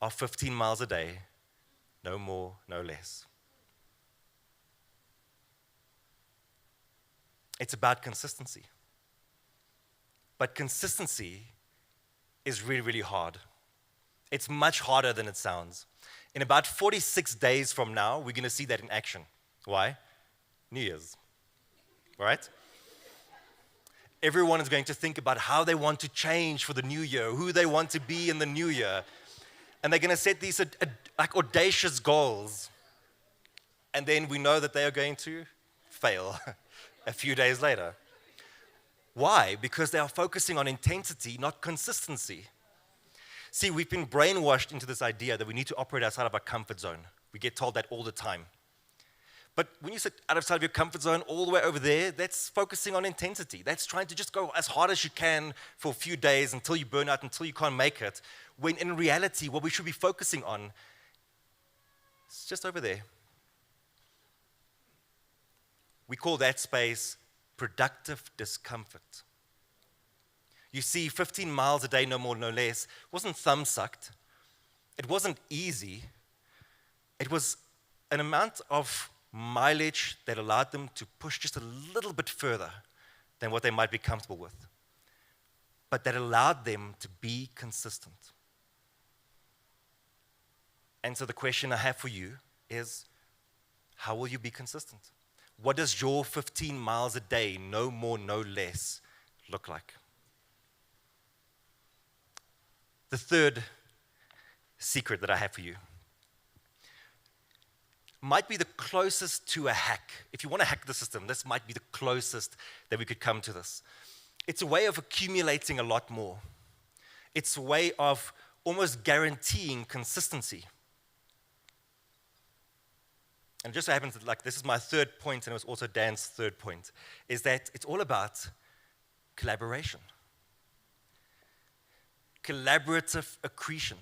of 15 miles a day, no more, no less. It's about consistency. But consistency is really, really hard. It's much harder than it sounds. In about 46 days from now, we're going to see that in action. Why? New Year's, right? Everyone is going to think about how they want to change for the new year, who they want to be in the new year. And they're going to set these like audacious goals. And then we know that they are going to fail a few days later. Why? Because they are focusing on intensity, not consistency. See, we've been brainwashed into this idea that we need to operate outside of our comfort zone. We get told that all the time. But when you sit outside of your comfort zone all the way over there, that's focusing on intensity. That's trying to just go as hard as you can for a few days until you burn out, until you can't make it. When in reality, what we should be focusing on is just over there. We call that space productive discomfort. You see, 15 miles a day, no more, no less, wasn't thumb-sucked. It wasn't easy. It was an amount of mileage that allowed them to push just a little bit further than what they might be comfortable with, but that allowed them to be consistent. And so the question I have for you is, how will you be consistent? What does your 15 miles a day, no more, no less, look like? The third secret that I have for you might be the closest to a hack. If you want to hack the system, this might be the closest that we could come to this. It's a way of accumulating a lot more. It's a way of almost guaranteeing consistency. And it just so happens that like, this is my third point, and it was also Dan's third point, is that it's all about collaboration. Collaborative accretion.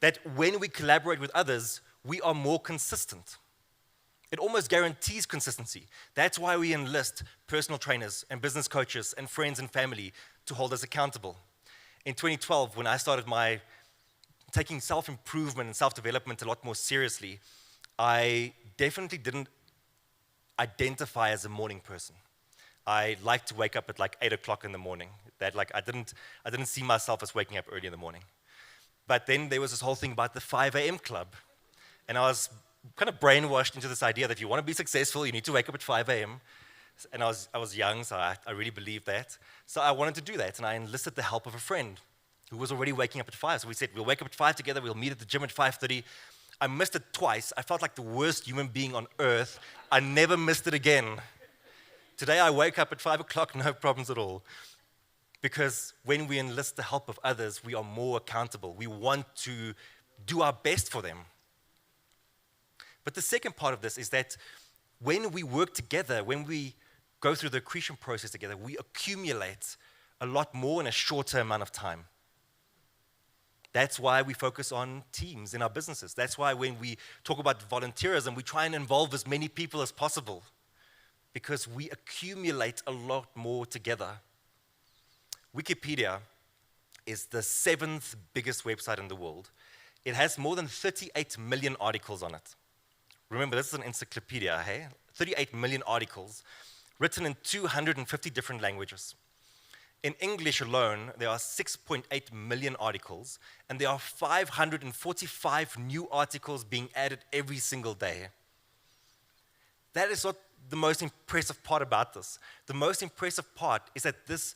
That when we collaborate with others, we are more consistent. It almost guarantees consistency. That's why we enlist personal trainers and business coaches and friends and family to hold us accountable. In 2012, when I started taking self-improvement and self-development a lot more seriously, I definitely didn't identify as a morning person. I liked to wake up at like 8 o'clock in the morning. I didn't see myself as waking up early in the morning. But then there was this whole thing about the 5 a.m. club. And I was kind of brainwashed into this idea that if you want to be successful, you need to wake up at 5 a.m. And I was young, so I really believed that. So I wanted to do that, and I enlisted the help of a friend who was already waking up at 5. So we said, we'll wake up at 5 together, we'll meet at the gym at 5:30. I missed it twice. I felt like the worst human being on earth. I never missed it again. Today I wake up at 5 o'clock, no problems at all. Because when we enlist the help of others, we are more accountable. We want to do our best for them. But the second part of this is that when we work together, when we go through the accretion process together, we accumulate a lot more in a shorter amount of time. That's why we focus on teams in our businesses. That's why when we talk about volunteerism, we try and involve as many people as possible, because we accumulate a lot more together. Wikipedia is the 7th biggest website in the world. It has more than 38 million articles on it. Remember, this is an encyclopedia, hey? 38 million articles written in 250 different languages. In English alone, there are 6.8 million articles, and there are 545 new articles being added every single day. That is not the most impressive part about this. The most impressive part is that this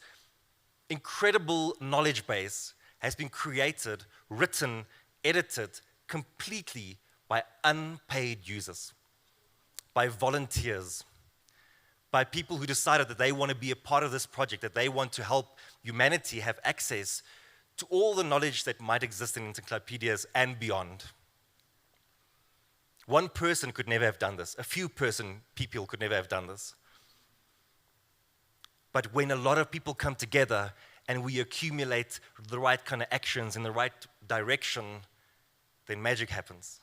incredible knowledge base has been created, written, edited completely by unpaid users, by volunteers, by people who decided that they want to be a part of this project, that they want to help humanity have access to all the knowledge that might exist in encyclopedias and beyond. One person could never have done this. A few people could never have done this. But when a lot of people come together and we accumulate the right kind of actions in the right direction, then magic happens.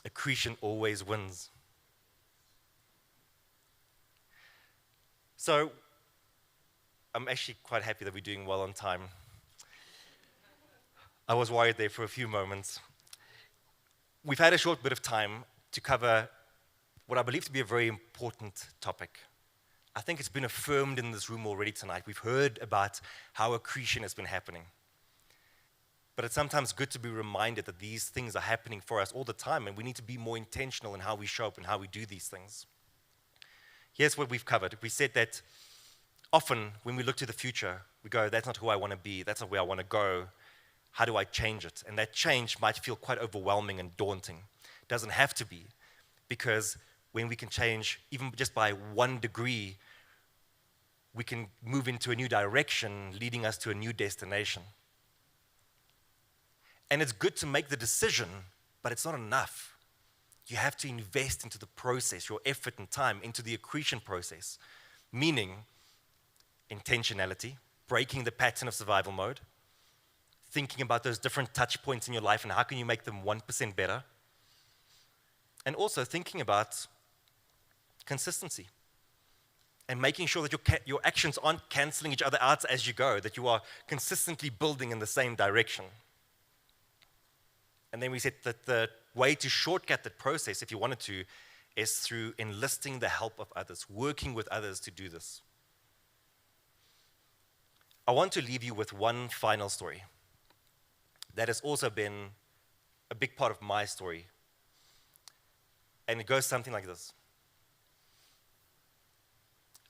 Accretion always wins. So, I'm actually quite happy that we're doing well on time. I was worried there for a few moments. We've had a short bit of time to cover what I believe to be a very important topic. I think it's been affirmed in this room already tonight. We've heard about how accretion has been happening. But it's sometimes good to be reminded that these things are happening for us all the time, and we need to be more intentional in how we show up and how we do these things. Here's what we've covered. We said that often when we look to the future, we go, that's not who I want to be, that's not where I want to go. How do I change it? And that change might feel quite overwhelming and daunting. It doesn't have to be, because when we can change, even just by 1 degree, we can move into a new direction, leading us to a new destination. And it's good to make the decision, but it's not enough. You have to invest into the process, your effort and time, into the accretion process, meaning intentionality, breaking the pattern of survival mode, thinking about those different touch points in your life and how can you make them 1% better, and also thinking about consistency and making sure that your actions aren't canceling each other out as you go, that you are consistently building in the same direction. And then we said that the way to shortcut that process, if you wanted to, is through enlisting the help of others, working with others to do this. I want to leave you with one final story that has also been a big part of my story. And it goes something like this.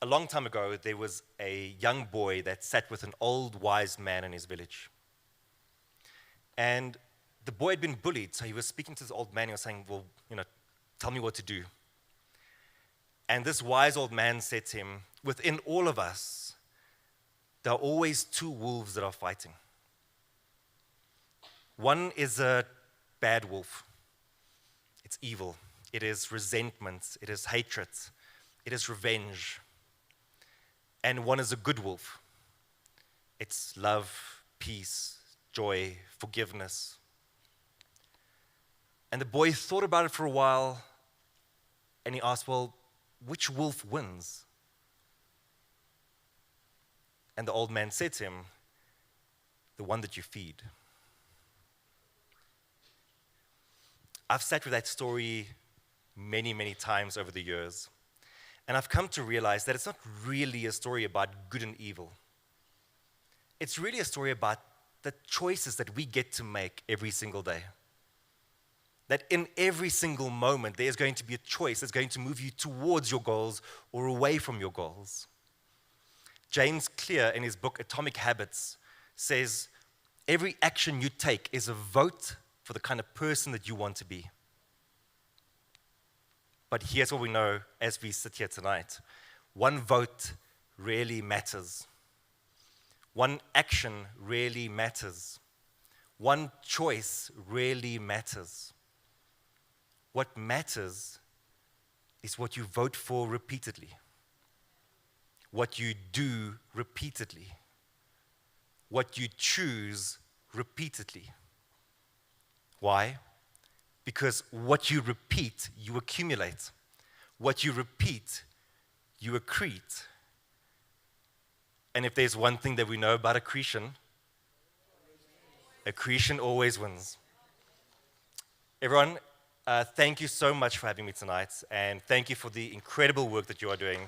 A long time ago, there was a young boy that sat with an old wise man in his village. And the boy had been bullied, so he was speaking to this old man. He was saying, well, tell me what to do. And this wise old man said to him, within all of us, there are always 2 wolves that are fighting. One is a bad wolf. It's evil. It is resentment. It is hatred. It is revenge. And one is a good wolf. It's love, peace, joy, forgiveness. And the boy thought about it for a while, and he asked, well, which wolf wins? And the old man said to him, the one that you feed. I've sat with that story many, many times over the years, and I've come to realize that it's not really a story about good and evil. It's really a story about the choices that we get to make every single day. That in every single moment, there's going to be a choice that's going to move you towards your goals or away from your goals. James Clear, in his book Atomic Habits, says, every action you take is a vote for the kind of person that you want to be. But here's what we know as we sit here tonight. One vote really matters. One action really matters. One choice really matters. What matters is what you vote for repeatedly, what you do repeatedly, what you choose repeatedly. Why? Because what you repeat, you accumulate. What you repeat, you accrete. And if there's one thing that we know about accretion, accretion always wins. Everyone, thank you so much for having me tonight, and thank you for the incredible work that you are doing.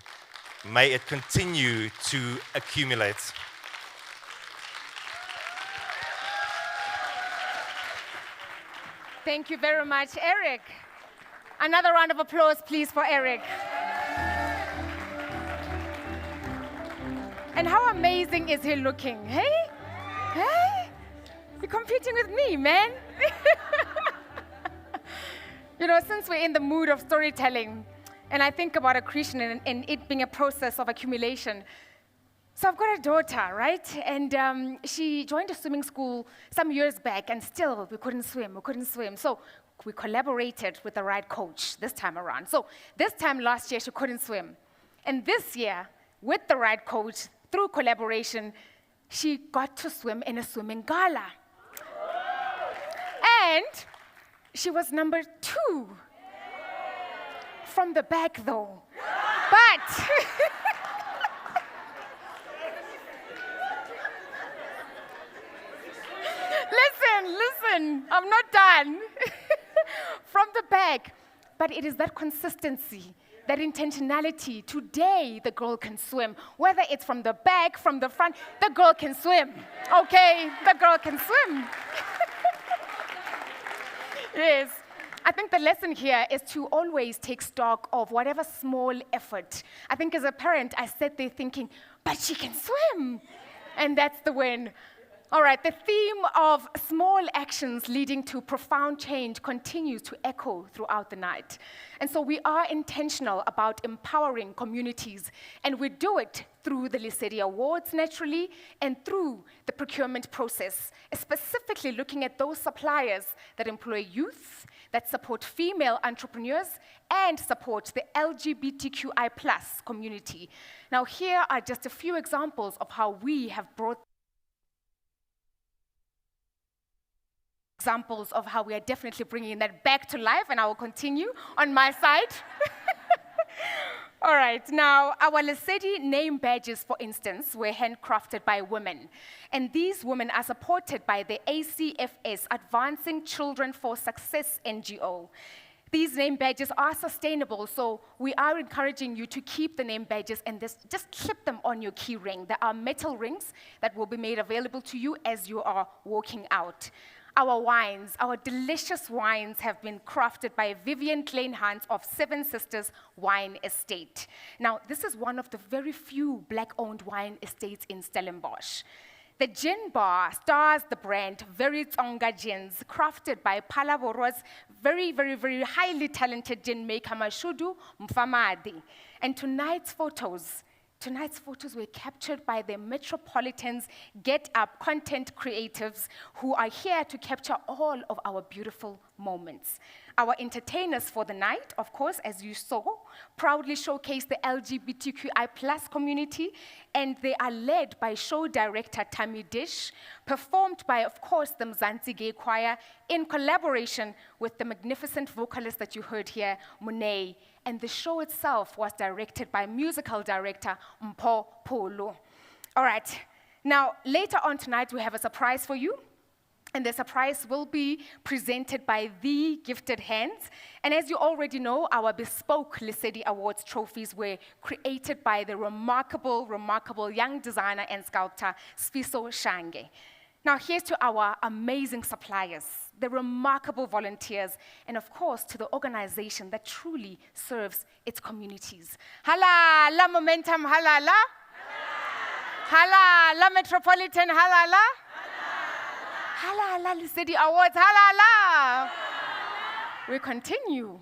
May it continue to accumulate. Thank you very much, Eric. Another round of applause, please, for Eric. And how amazing is he looking? Hey? Hey? You're competing with me, man. Since we're in the mood of storytelling, and I think about accretion and it being a process of accumulation. So I've got a daughter, right? And she joined a swimming school some years back, and still we couldn't swim. So we collaborated with the right coach this time around. So this time last year, she couldn't swim. And this year, with the right coach, through collaboration, she got to swim in a swimming gala. And she was number 2. From the back, though. But listen, I'm not done. From the back. But it is that consistency, that intentionality. Today, the girl can swim. Whether it's from the back, from the front, the girl can swim. Okay, the girl can swim. Yes. I think the lesson here is to always take stock of whatever small effort. I think as a parent, I sat there thinking, but she can swim. And that's the win. All right, the theme of small actions leading to profound change continues to echo throughout the night. And so we are intentional about empowering communities, and we do it through the Lesedi Awards, naturally, and through the procurement process, specifically looking at those suppliers that employ youth, that support female entrepreneurs, and support the LGBTQI+ community. Now, here are just a few examples of how we have brought examples of how we are definitely bringing that back to life, and I will continue on my side. All right, now, our Lesedi name badges, for instance, were handcrafted by women. And these women are supported by the ACFS, Advancing Children for Success NGO. These name badges are sustainable, so we are encouraging you to keep the name badges and just clip them on your key ring. There are metal rings that will be made available to you as you are walking out. Our wines, our delicious wines, have been crafted by Vivian Kleinhans of Seven Sisters Wine Estate. Now, this is one of the very few Black-owned wine estates in Stellenbosch. The gin bar stars the brand Very Tsonga Gins, crafted by Palaboro's very, very, very highly talented gin maker, Mashudu Mfamadi. And tonight's photos were captured by the Metropolitan's Get Up content creatives who are here to capture all of our beautiful moments. Our entertainers for the night, of course, as you saw, proudly showcase the LGBTQI+ community, and they are led by show director Tammy Dish, performed by, of course, the Mzansi Gay Choir, in collaboration with the magnificent vocalist that you heard here, Monet. And the show itself was directed by musical director Mpho Polo. All right, now later on tonight we have a surprise for you. And the surprise will be presented by The Gifted Hands. And as you already know, our bespoke Lesedi Awards trophies were created by the remarkable, remarkable young designer and sculptor, Sfiso Shange. Now here's to our amazing suppliers, the remarkable volunteers, and of course to the organization that truly serves its communities. Hala la Momentum, hala la. Hala la Metropolitan, hala la. Hala la Lesedi Awards, hala la. We continue.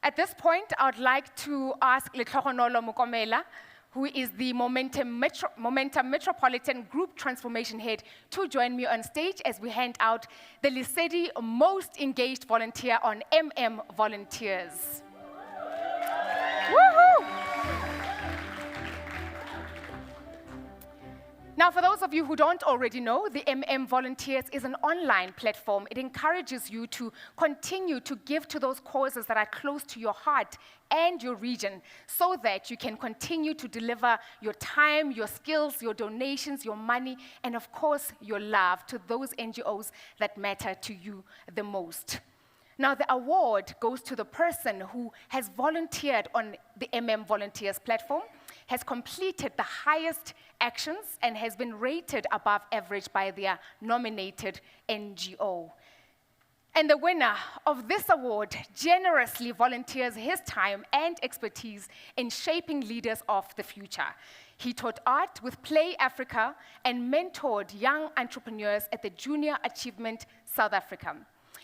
At this point, I would like to ask Letlhogonolo Mokomela, who is the Momentum Metropolitan Group Transformation Head, to join me on stage as we hand out the Lesedi Most Engaged Volunteer on Volunteers. Woohoo! Now, for those of you who don't already know, the Volunteers is an online platform. It encourages you to continue to give to those causes that are close to your heart and your region, so that you can continue to deliver your time, your skills, your donations, your money, and of course, your love to those NGOs that matter to you the most. Now, the award goes to the person who has volunteered on the Volunteers platform, has completed the highest actions, and has been rated above average by their nominated NGO. And the winner of this award generously volunteers his time and expertise in shaping leaders of the future. He taught art with Play Africa and mentored young entrepreneurs at the Junior Achievement South Africa.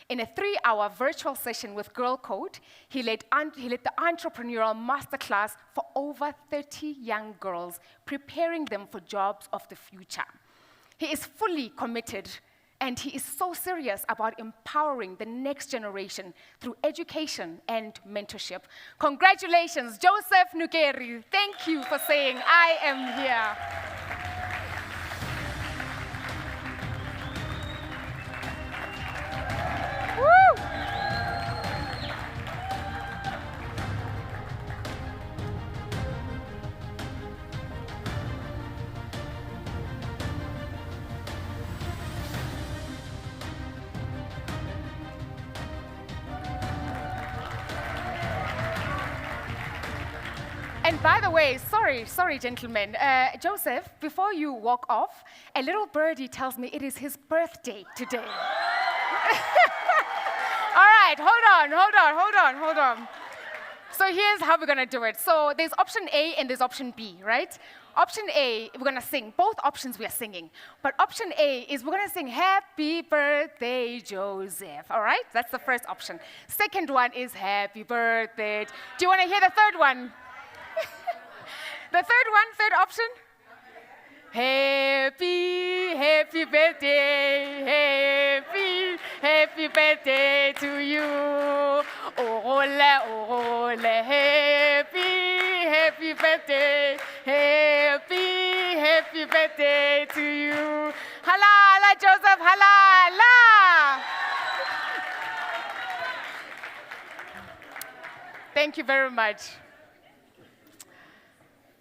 In a 3-hour virtual session with Girl Code, he led the entrepreneurial masterclass for over 30 young girls, preparing them for jobs of the future. He is fully committed And he is so serious about empowering the next generation through education and mentorship. Congratulations, Joseph Nukeri. Thank you for saying, I am here. Woo! And by the way, sorry, gentlemen. Joseph, before you walk off, a little birdie tells me it is his birthday today. All right, hold on. So here's how we're gonna do it. So there's option A and there's option B, right? Option A, we're gonna sing. Both options we are singing. But option A is we're gonna sing Happy Birthday, Joseph. All right? That's the first option. Second one is Happy Birthday. Do you wanna hear the third one? The third option? Happy birthday, happy birthday to you. Ole, happy birthday, happy birthday to you. Halala, Joseph, halala. Thank you very much.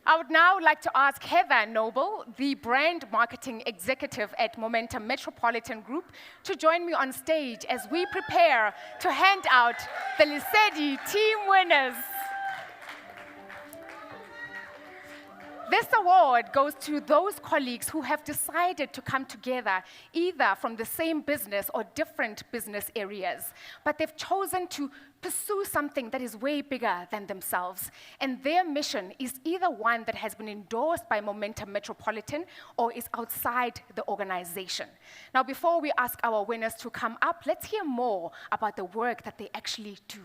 I would now like to ask Heather Noble, the brand marketing executive at Momentum Metropolitan Group, to join me on stage as we prepare to hand out the Lesedi team winners. This award goes to those colleagues who have decided to come together, either from the same business or different business areas, but they've chosen to pursue something that is way bigger than themselves. And their mission is either one that has been endorsed by Momentum Metropolitan or is outside the organization. Now, before we ask our winners to come up, let's hear more about the work that they actually do.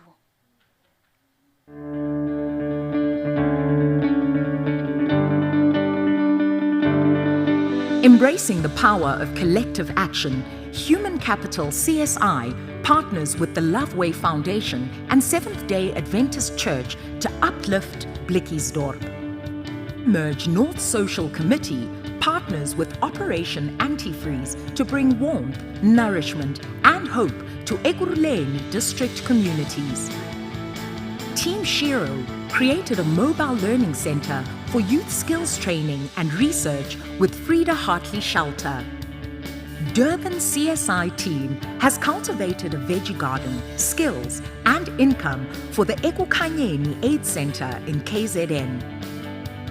Embracing the power of collective action, Human Capital CSI partners with the Loveway Foundation and Seventh-day Adventist Church to uplift Blikkiesdorp. Merge North Social Committee partners with Operation Antifreeze to bring warmth, nourishment, and hope to Ekurhuleni district communities. Team Shiro created a mobile learning center for youth skills training and research with Frida Hartley Shelter. Durban CSI team has cultivated a veggie garden, skills, and income for the Ekurhuleni AIDS Center in KZN.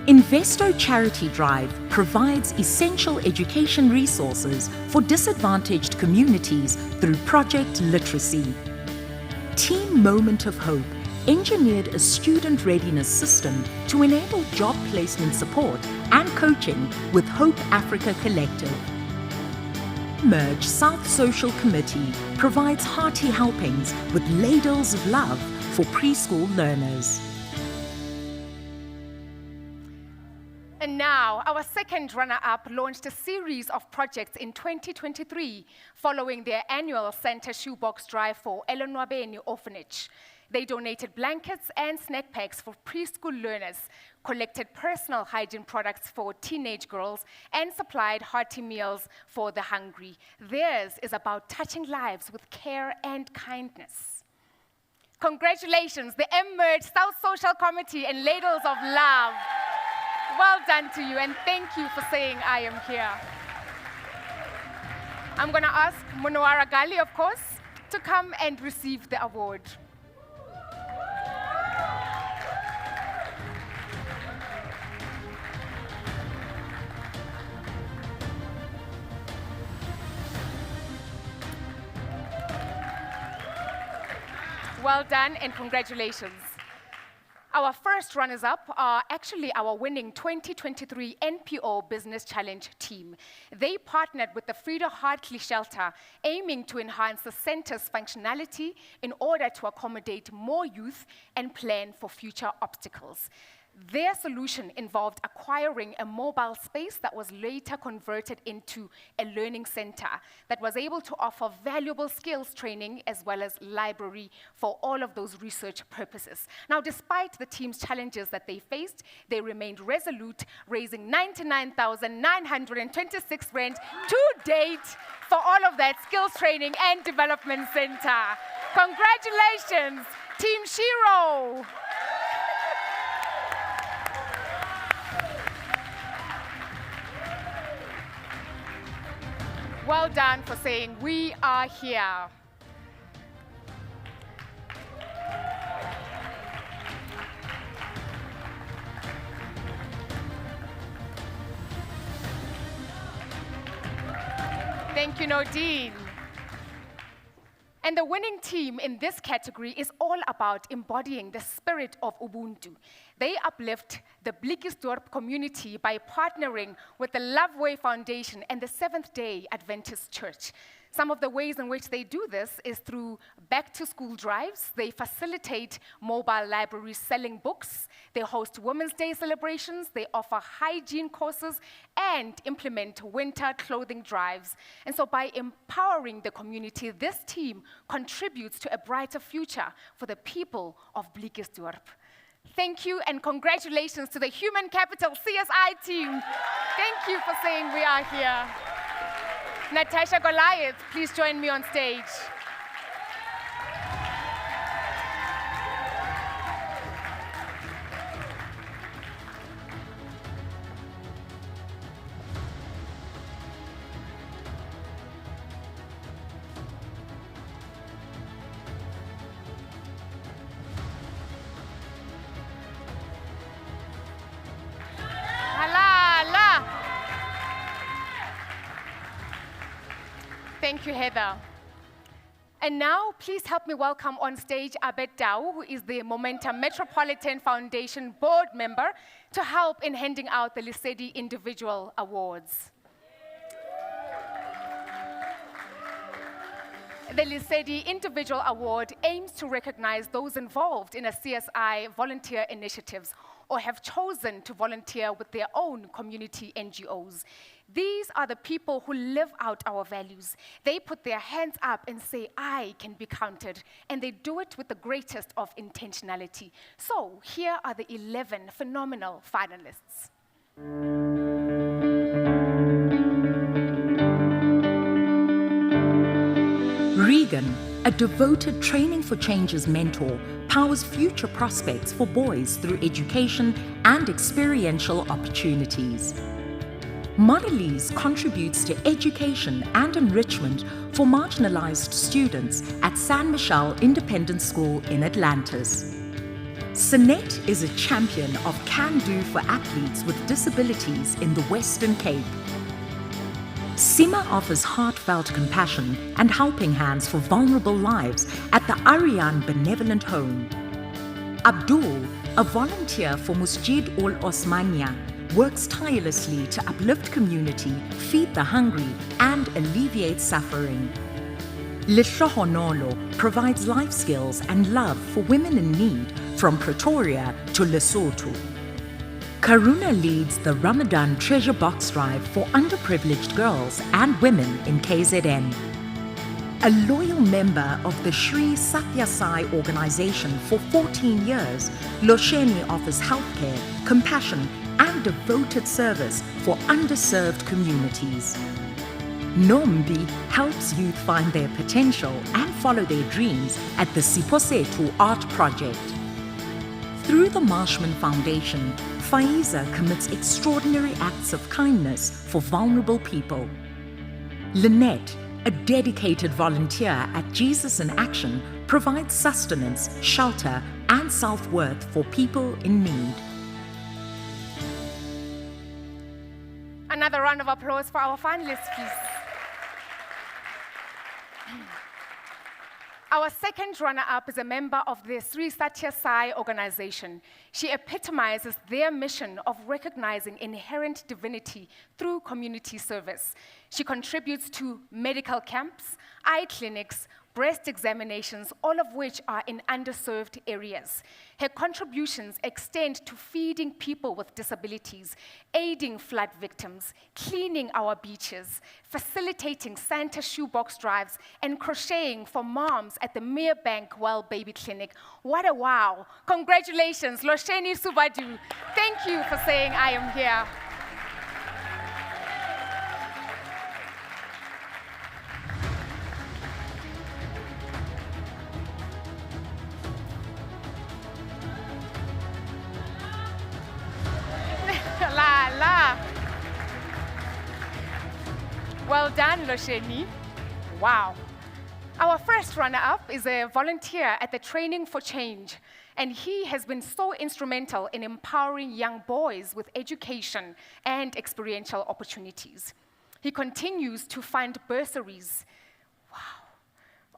Investo Charity Drive provides essential education resources for disadvantaged communities through Project Literacy. Team Moment of Hope engineered a student readiness system to enable job placement support and coaching with Hope Africa Collective. Merge South Social Committee provides hearty helpings with ladles of love for preschool learners. And now, our second runner-up launched a series of projects in 2023 following their annual Santa Shoebox Drive for Elonwabeni Orphanage. They donated blankets and snack packs for preschool learners, collected personal hygiene products for teenage girls, and supplied hearty meals for the hungry. Theirs is about touching lives with care and kindness. Congratulations, the Merge South Social Committee and Ladles of Love. Well done to you, and thank you for saying I am here. I'm going to ask Munawara Gali, of course, to come and receive the award. Well done and congratulations. Our first runners-up are actually our winning 2023 NPO Business Challenge team. They partnered with the Frida Hartley Shelter, aiming to enhance the center's functionality in order to accommodate more youth and plan for future obstacles. Their solution involved acquiring a mobile space that was later converted into a learning center that was able to offer valuable skills training as well as library for all of those research purposes. Now, despite the team's challenges that they faced, they remained resolute, raising 99,926 rand to date for all of that skills training and development center. Congratulations, Team Shiro. Well done for saying, we are here. Thank you, Nadine. And the winning team in this category is all about embodying the spirit of Ubuntu. They uplift the Blikkiesdorp community by partnering with the Loveway Foundation and the Seventh-day Adventist Church. Some of the ways in which they do this is through back-to-school drives. They facilitate mobile libraries selling books. They host Women's Day celebrations. They offer hygiene courses and implement winter clothing drives. And so by empowering the community, this team contributes to a brighter future for the people of Blikkiesdorp. Thank you and congratulations to the Human Capital CSI team. Thank you for saying we are here. Natasha Goliath, please join me on stage. Thank you, Heather. And now, please help me welcome on stage Abed Dau, who is the Momentum Metropolitan Foundation board member, to help in handing out the Lesedi Individual Awards. The Lesedi Individual Award aims to recognize those involved in a CSI volunteer initiatives or have chosen to volunteer with their own community NGOs. These are the people who live out our values. They put their hands up and say, I can be counted. And they do it with the greatest of intentionality. So here are the 11 phenomenal finalists. Regan, a devoted Training for Change's mentor, powers future prospects for boys through education and experiential opportunities. Marlies contributes to education and enrichment for marginalized students at San Michelle Independent School in Atlantis. Sinette is a champion of can-do for athletes with disabilities in the Western Cape. Sima offers heartfelt compassion and helping hands for vulnerable lives at the Ariane Benevolent Home. Abdul, a volunteer for Masjid Ul Osmania, works tirelessly to uplift community, feed the hungry, and alleviate suffering. Lihlohonolo provides life skills and love for women in need from Pretoria to Lesotho. Karuna leads the Ramadan Treasure Box Drive for underprivileged girls and women in KZN. A loyal member of the Sri Satya Sai organization for 14 years, Losheni offers healthcare, compassion, and devoted service for underserved communities. Nombi helps youth find their potential and follow their dreams at the Siposetu Art Project. Through the Marshman Foundation, Faiza commits extraordinary acts of kindness for vulnerable people. Lynette, a dedicated volunteer at Jesus in Action, provides sustenance, shelter, and self-worth for people in need. Another round of applause for our finalists, please. Our second runner-up is a member of the Sri Satya Sai organization. She epitomizes their mission of recognizing inherent divinity through community service. She contributes to medical camps, eye clinics, breast examinations, all of which are in underserved areas. Her contributions extend to feeding people with disabilities, aiding flood victims, cleaning our beaches, facilitating Santa shoebox drives, and crocheting for moms at the Merebank Well Baby Clinic. What a wow. Congratulations, Losheni Subadu. Thank you for saying I am here. Well done, Losheni. Wow. Our first runner-up is a volunteer at the Training for Change, and he has been so instrumental in empowering young boys with education and experiential opportunities. He continues to fund bursaries,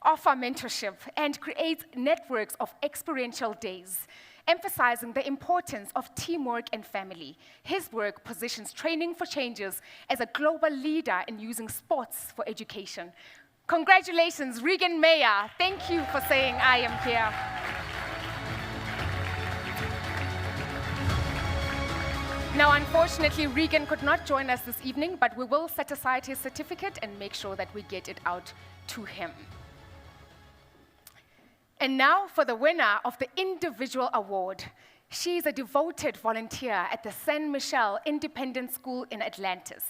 offer mentorship, and creates networks of experiential days, emphasizing the importance of teamwork and family. His work positions Training for Changes as a global leader in using sports for education. Congratulations, Regan Mayer. Thank you for saying I am here. Now, unfortunately, Regan could not join us this evening, but we will set aside his certificate and make sure that we get it out to him. And now for the winner of the individual award. She's a devoted volunteer at the San Michelle Independent School in Atlantis.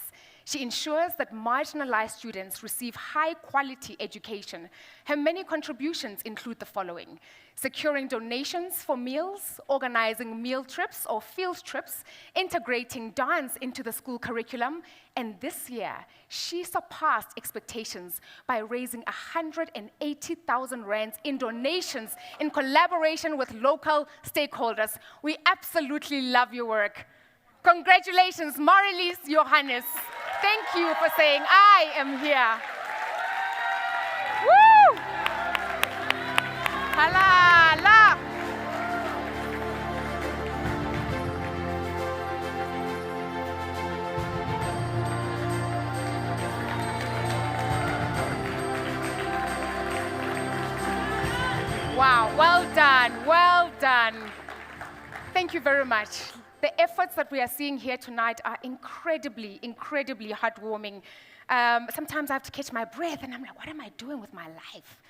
She ensures that marginalized students receive high-quality education. Her many contributions include the following: securing donations for meals, organizing meal trips or field trips, integrating dance into the school curriculum, and this year, she surpassed expectations by raising 180,000 rands in donations in collaboration with local stakeholders. We absolutely love your work. Congratulations, Marilise Johannes. Thank you for saying I am here. Woo! Halala! Wow, well done, well done. Thank you very much. The efforts that we are seeing here tonight are incredibly, incredibly heartwarming. Sometimes I have to catch my breath and I'm like, what am I doing with my life?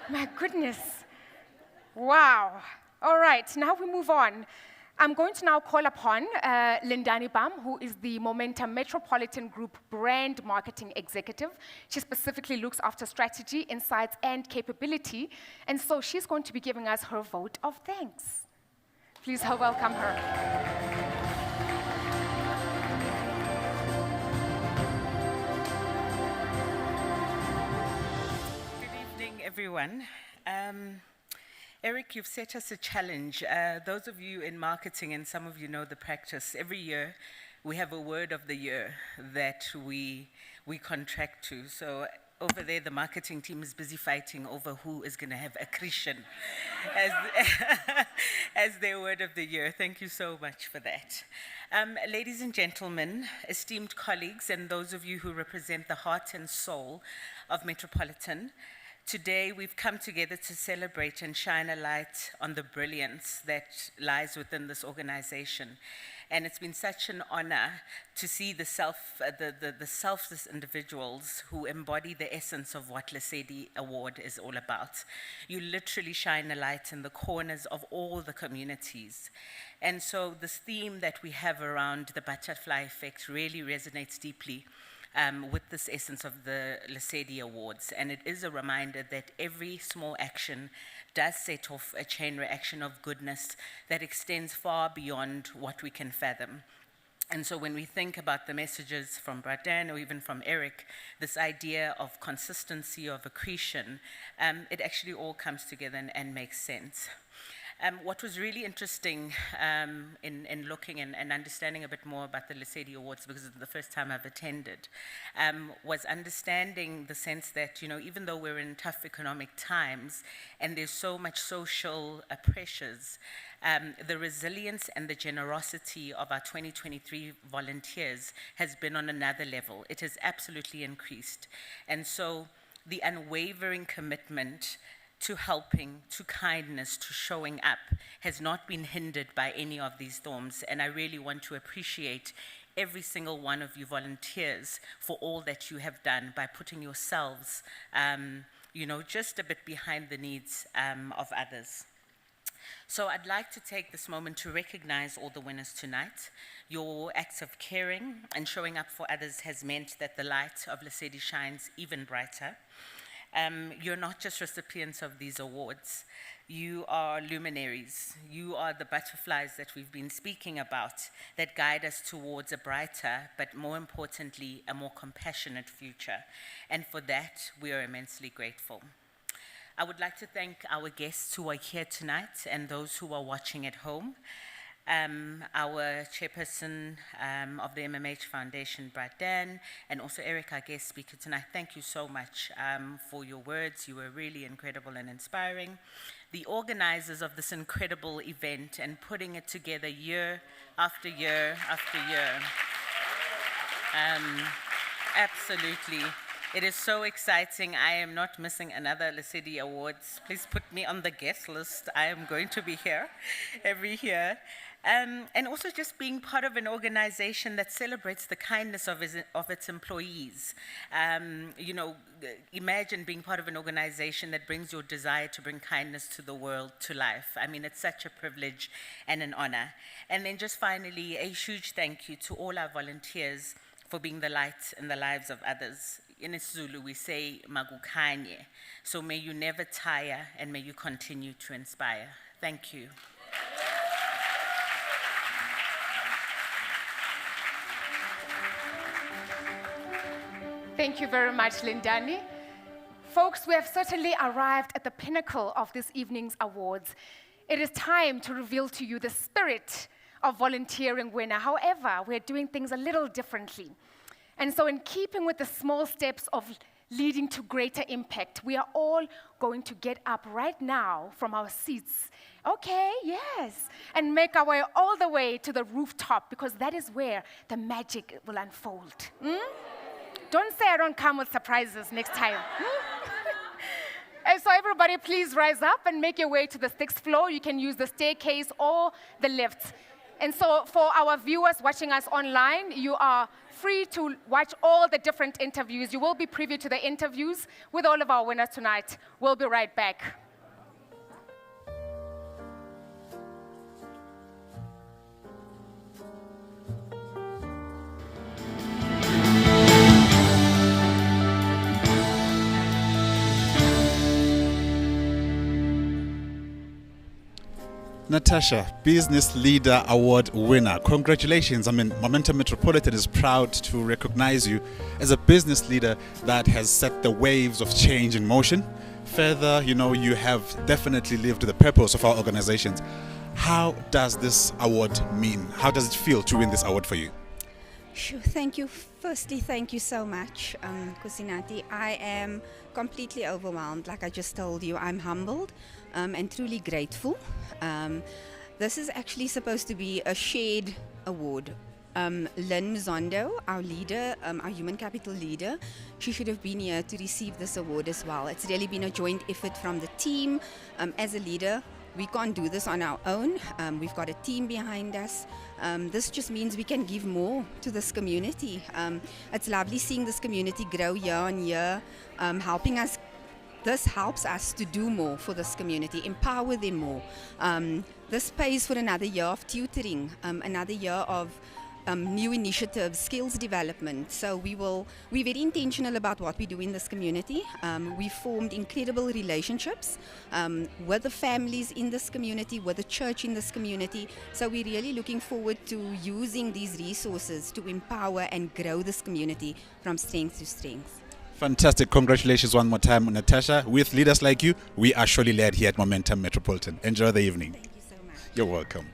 My goodness. Wow. All right, now we move on. I'm going to now call upon Lindani Bam, who is the Momentum Metropolitan Group Brand Marketing Executive. She specifically looks after strategy, insights, and capability. And so she's going to be giving us her vote of thanks. Please welcome her. Good evening, everyone. Eric, you've set us a challenge. Those of you in marketing, and some of you know the practice, every year we have a word of the year that we contract to. So over there, the marketing team is busy fighting over who is going to have accretion as their word of the year. Thank you so much for that. Ladies and gentlemen, esteemed colleagues, and those of you who represent the heart and soul of Metropolitan, today we've come together to celebrate and shine a light on the brilliance that lies within this organization. And it's been such an honor to see the selfless individuals who embody the essence of what Lesedi Award is all about. You literally shine a light in the corners of all the communities. And so this theme that we have around the butterfly effect really resonates deeply with this essence of the Lesedi Awards. And it is a reminder that every small action does set off a chain reaction of goodness that extends far beyond what we can fathom. And so when we think about the messages from Bradan or even from Eric, this idea of consistency, of accretion, it actually all comes together and makes sense. What was really interesting in looking and understanding a bit more about the Lesedi Awards, because it's the first time I've attended, was understanding the sense that, even though we're in tough economic times and there's so much social pressures, the resilience and the generosity of our 2023 volunteers has been on another level. It has absolutely increased. And so the unwavering commitment to helping, to kindness, to showing up has not been hindered by any of these storms. And I really want to appreciate every single one of you volunteers for all that you have done by putting yourselves, just a bit behind the needs of others. So I'd like to take this moment to recognize all the winners tonight. Your acts of caring and showing up for others has meant that the light of Lesedi shines even brighter. You're not just recipients of these awards. You are luminaries. You are the butterflies that we've been speaking about that guide us towards a brighter, but more importantly, a more compassionate future. And for that, we are immensely grateful. I would like to thank our guests who are here tonight and those who are watching at home. Our chairperson of the MMH Foundation, Brad Dan, and also Eric, our guest speaker tonight. Thank you so much for your words. You were really incredible and inspiring. The organizers of this incredible event and putting it together year after year after year. Absolutely. It is so exciting. I am not missing another Lesedi Awards. Please put me on the guest list. I am going to be here every year. And also just being part of an organization that celebrates the kindness of its employees. Imagine being part of an organization that brings your desire to bring kindness to the world to life. I mean, it's such a privilege and an honor. And then just finally, a huge thank you to all our volunteers for being the light in the lives of others. In isiZulu, we say magukanye. So may you never tire and may you continue to inspire. Thank you. Thank you very much, Lindani. Folks, we have certainly arrived at the pinnacle of this evening's awards. It is time to reveal to you the spirit of volunteering winner. However, we're doing things a little differently. And so in keeping with the small steps of leading to greater impact, we are all going to get up right now from our seats. Okay, yes. And make our way all the way to the rooftop, because that is where the magic will unfold. Don't say I don't come with surprises next time. And so everybody, please rise up and make your way to the 6th floor. You can use the staircase or the lift. And so for our viewers watching us online, you are free to watch all the different interviews. You will be privy to the interviews with all of our winners tonight. We'll be right back. Natasha, Business Leader Award winner. Congratulations. I mean, Momentum Metropolitan is proud to recognize you as a business leader that has set the waves of change in motion. Further, you have definitely lived the purpose of our organizations. How does this award mean? How does it feel to win this award for you? Sure, thank you. Firstly, thank you so much, Kusinati. I am completely overwhelmed. Like I just told you, I'm humbled and truly grateful. This is actually supposed to be a shared award. Lynn Zondo, our leader, our human capital leader, she should have been here to receive this award as well. It's really been a joint effort from the team. As a leader, we can't do this on our own. We've got a team behind us. This just means we can give more to this community. It's lovely seeing this community grow year on year, helping us. This helps us to do more for this community, empower them more. This pays for another year of tutoring, another year of new initiatives, skills development. So we're very intentional about what we do in this community. We formed incredible relationships with the families in this community, with the church in this community. So we're really looking forward to using these resources to empower and grow this community from strength to strength. Fantastic. Congratulations one more time, Natasha. With leaders like you, we are surely led here at Momentum Metropolitan. Enjoy the evening. Thank you so much. You're welcome.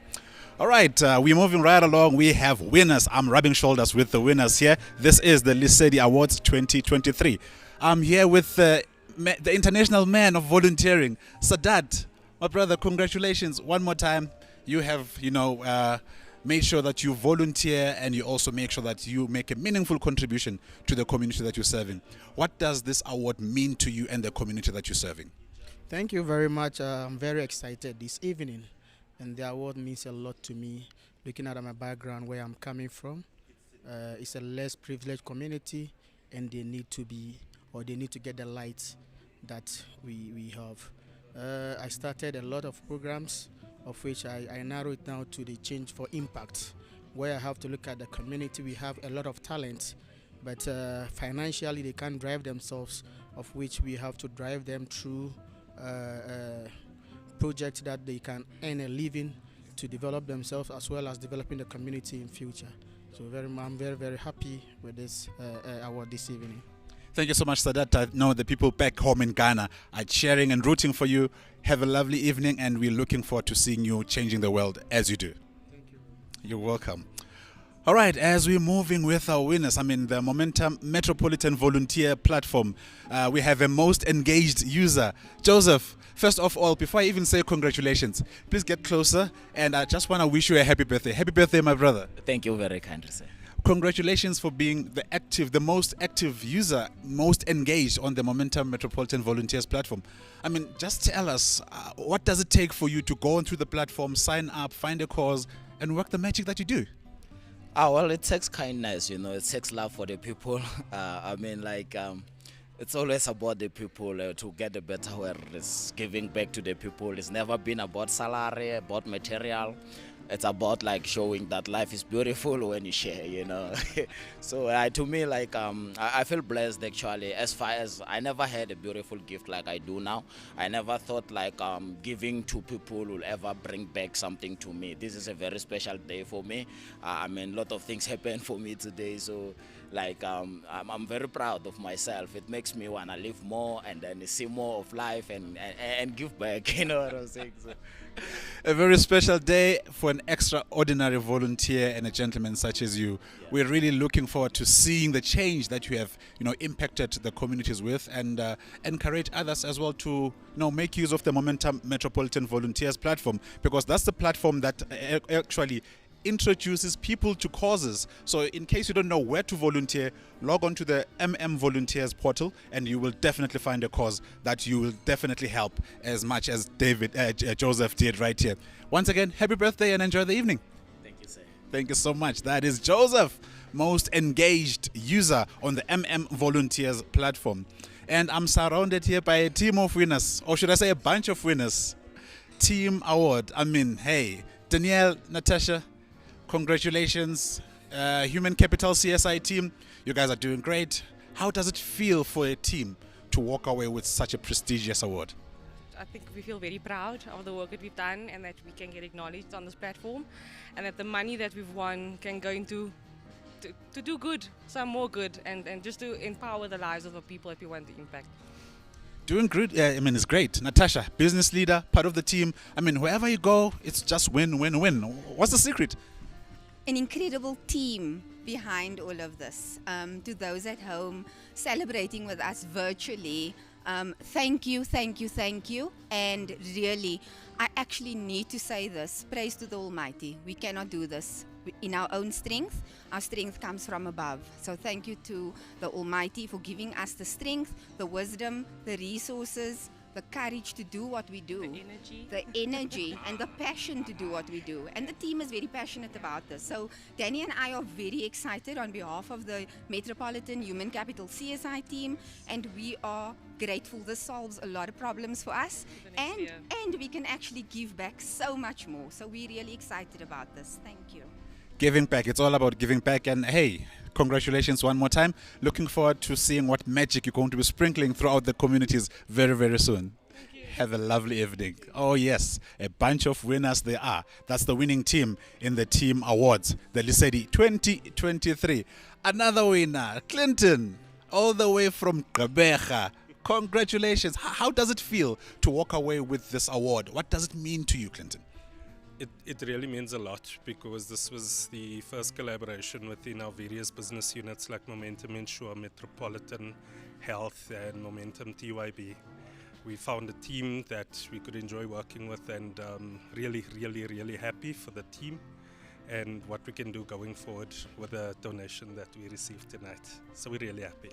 All right, we're moving right along. We have winners. I'm rubbing shoulders with the winners here. This is the Lesedi Awards 2023. I'm here with the international man of volunteering, Sadat. My brother, congratulations one more time. You have, made sure that you volunteer, and you also make sure that you make a meaningful contribution to the community that you're serving. What does this award mean to you and the community that you're serving? Thank you very much. I'm very excited this evening, and the award means a lot to me. Looking at my background, where I'm coming from, it's a less privileged community, and they need to get the light that we have. I started a lot of programs, of which I narrow it down to the Change for Impact, where I have to look at the community. We have a lot of talent, but financially they can't drive themselves, of which we have to drive them through projects that they can earn a living to develop themselves, as well as developing the community in future. So I'm very, very happy with this award this evening. Thank you so much, Sadat. I know the people back home in Ghana are cheering and rooting for you. Have a lovely evening, and we're looking forward to seeing you changing the world as you do. Thank you. You're welcome. All right, as we're moving with our winners, the Momentum Metropolitan Volunteer Platform, we have a most engaged user. Joseph, first of all, before I even say congratulations, please get closer, and I just want to wish you a happy birthday. Happy birthday, my brother. Thank you very kindly, sir. Congratulations for being the most active user, most engaged on the Momentum Metropolitan Volunteers platform. Just tell us, what does it take for you to go onto the platform, sign up, find a cause, and work the magic that you do? Well, it takes kindness, it takes love for the people. It's always about the people to get a better world. It's giving back to the people. It's never been about salary, about material. It's about showing that life is beautiful when you share, So to me, I feel blessed actually. As far as I never had a beautiful gift like I do now. I never thought giving to people will ever bring back something to me. This is a very special day for me. A lot of things happened for me today, so I'm very proud of myself. It makes me want to live more and then see more of life and give back. You know what I'm saying? So. A very special day for an extraordinary volunteer and a gentleman such as you. Yeah. We're really looking forward to seeing the change that you have, impacted the communities with, and encourage others as well to, make use of the Momentum Metropolitan Volunteers platform, because that's the platform that actually introduces people to causes. So in case you don't know where to volunteer, log on to the Volunteers portal, and you will definitely find a cause that you will definitely help, as much as Joseph did right here. Once again, happy birthday and enjoy the evening. Thank you, sir. Thank you so much. That is Joseph, most engaged user on the Volunteers platform. And I'm surrounded here by a team of winners, or should I say a bunch of winners. Team award. Hey, Danielle, Natasha, congratulations. Human Capital CSI team, you guys are doing great. How does it feel for a team to walk away with such a prestigious award? I think we feel very proud of the work that we've done, and that we can get acknowledged on this platform, and that the money that we've won can go into to do good, some more good, and just to empower the lives of the people that we want to impact. Doing good, it's great. Natasha, business leader, part of the team. Wherever you go, it's just win, win, win. What's the secret? An incredible team behind all of this. To those at home celebrating with us virtually, thank you. And really, I actually need to say this. Praise to the Almighty. We cannot do this in our own strength. Our strength comes from above. So thank you to the Almighty for giving us the strength, the wisdom, the resources, the courage to do what we do, the energy and the passion to do what we do. And the team is very passionate about this. So Danny and I are very excited on behalf of the Metropolitan Human Capital CSI team, and we are grateful. This solves a lot of problems for us, and we can actually give back so much more. So we're really excited about this. Thank you. Giving back. It's all about giving back. And hey, congratulations one more time. Looking forward to seeing what magic you're going to be sprinkling throughout the communities very, very soon. Have a lovely evening. Oh yes, a bunch of winners they are. That's the winning team in the team awards, the Lesedi 2023. Another winner, Clinton, all the way from Gqeberha. Congratulations. How does it feel to walk away with this award? What does it mean to you, Clinton? It really means a lot, because this was the first collaboration within our various business units like Momentum Insure, Metropolitan Health and Momentum TYB. We found a team that we could enjoy working with, and really happy for the team and what we can do going forward with the donation that we received tonight. So we're really happy.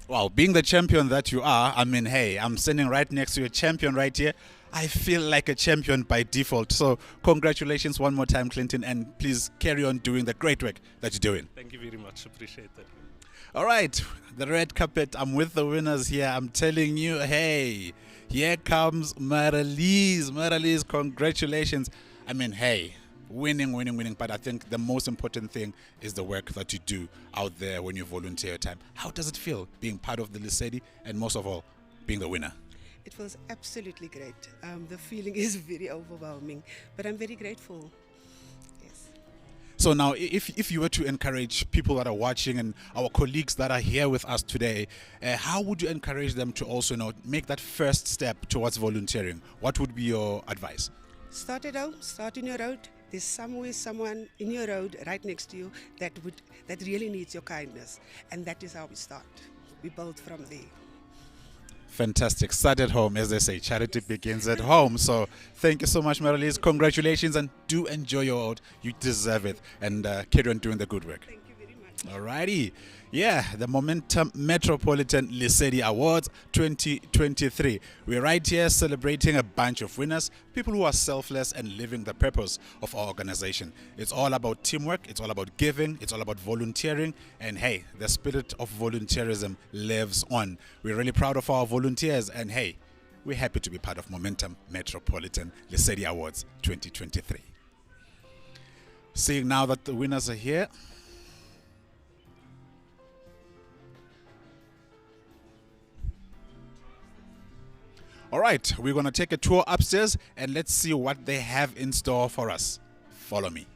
Wow, being the champion that you are, I mean, hey, I'm standing right next to a champion right here. I feel like a champion by default. So congratulations one more time, Clinton, and please carry on doing the great work that you're doing. Thank you very much. Appreciate that. All right, the red carpet. I'm with the winners here. I'm telling you, hey, here comes Maralise. Maralise, congratulations. I mean, hey, winning. But I think the most important thing is the work that you do out there when you volunteer your time. How does it feel being part of the Lesedi and most of all, being the winner? It was absolutely great. The feeling is very overwhelming, but I'm very grateful. Yes. So now, if you were to encourage people that are watching and our colleagues that are here with us today, how would you encourage them to also make that first step towards volunteering? What would be your advice? Start at home, start in your road. There's someone in your road right next to you that really needs your kindness. And that is how we start. We build from there. Fantastic. Start at home, as they say. Charity begins at home. So thank you so much, Maralise. Congratulations, and do enjoy your out. You deserve it. And carry on doing the good work. Thank you very much. Alrighty. Yeah, the Momentum Metropolitan Lesedi Awards 2023. We're right here celebrating a bunch of winners, people who are selfless and living the purpose of our organization. It's all about teamwork, it's all about giving, it's all about volunteering, and hey, the spirit of volunteerism lives on. We're really proud of our volunteers, and hey, we're happy to be part of Momentum Metropolitan Lesedi Awards 2023. Seeing now that the winners are here, all right, we're going to take a tour upstairs and let's see what they have in store for us. Follow me.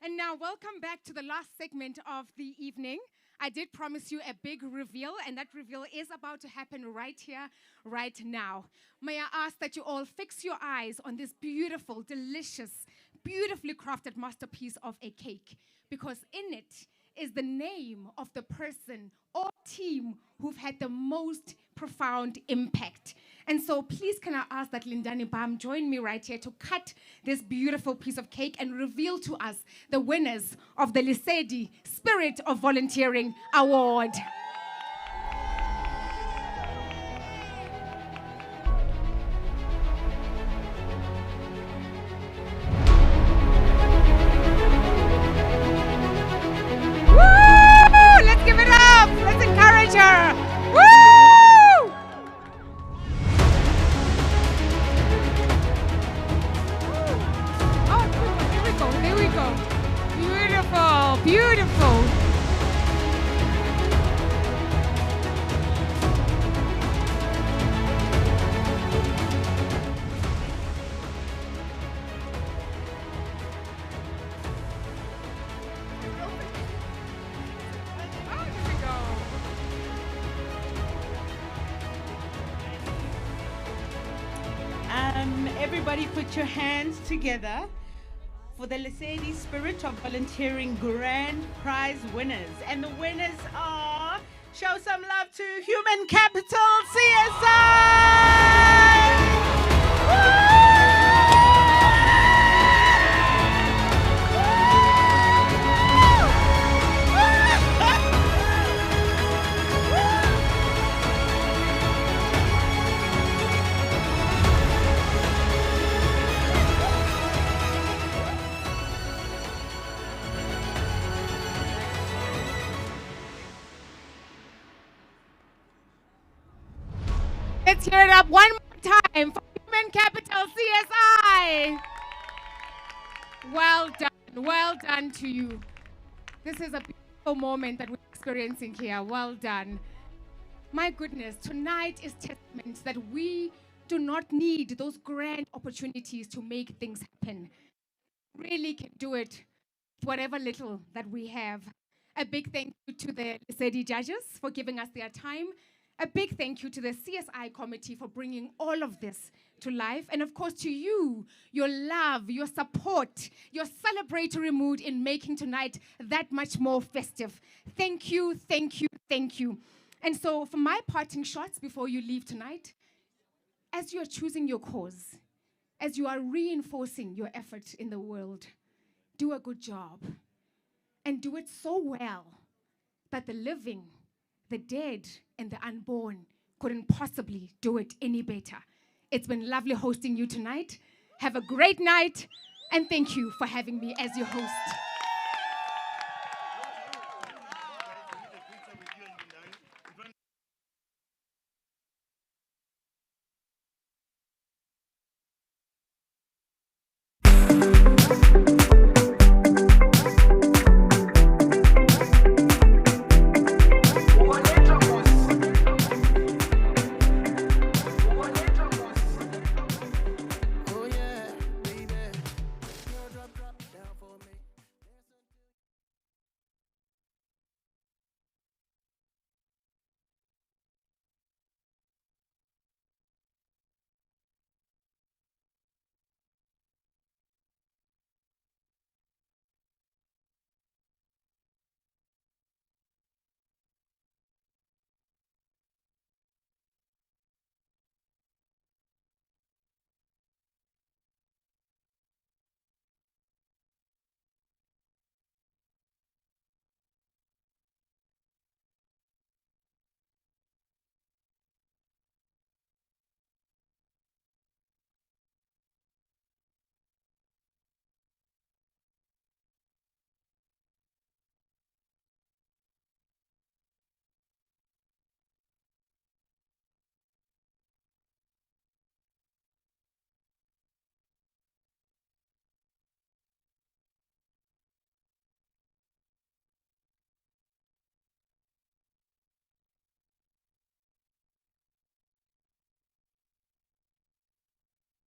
And now welcome back to the last segment of the evening. I did promise you a big reveal, and that reveal is about to happen right here, right now. May I ask that you all fix your eyes on this beautiful, delicious beautifully crafted masterpiece of a cake, because in it is the name of the person or team who've had the most profound impact. And so please can I ask that Lindani Bam join me right here to cut this beautiful piece of cake and reveal to us the winners of the Lesedi Spirit of Volunteering Award. Let's give it up. Let's encourage her. Woo! Oh, here we go. There we go. Beautiful, beautiful. Everybody put your hands together for the Lesedi Spirit of Volunteering Grand Prize winners. And the winners are, show some love to Human Capital CSI! Let's hear it up one more time for Human Capital CSI. Well done to you. This is a beautiful moment that we're experiencing here. Well done. My goodness, tonight is testament that we do not need those grand opportunities to make things happen. Really can do it, whatever little that we have. A big thank you to the Lesedi judges for giving us their time. A big thank you to the CSI committee for bringing all of this to life. And of course to you, your love, your support, your celebratory mood in making tonight that much more festive. Thank you, thank you, thank you. And so for my parting shots before you leave tonight, as you are choosing your cause, as you are reinforcing your effort in the world, do a good job. And do it so well that the living, the dead, and the unborn couldn't possibly do it any better. It's been lovely hosting you tonight. Have a great night, and thank you for having me as your host.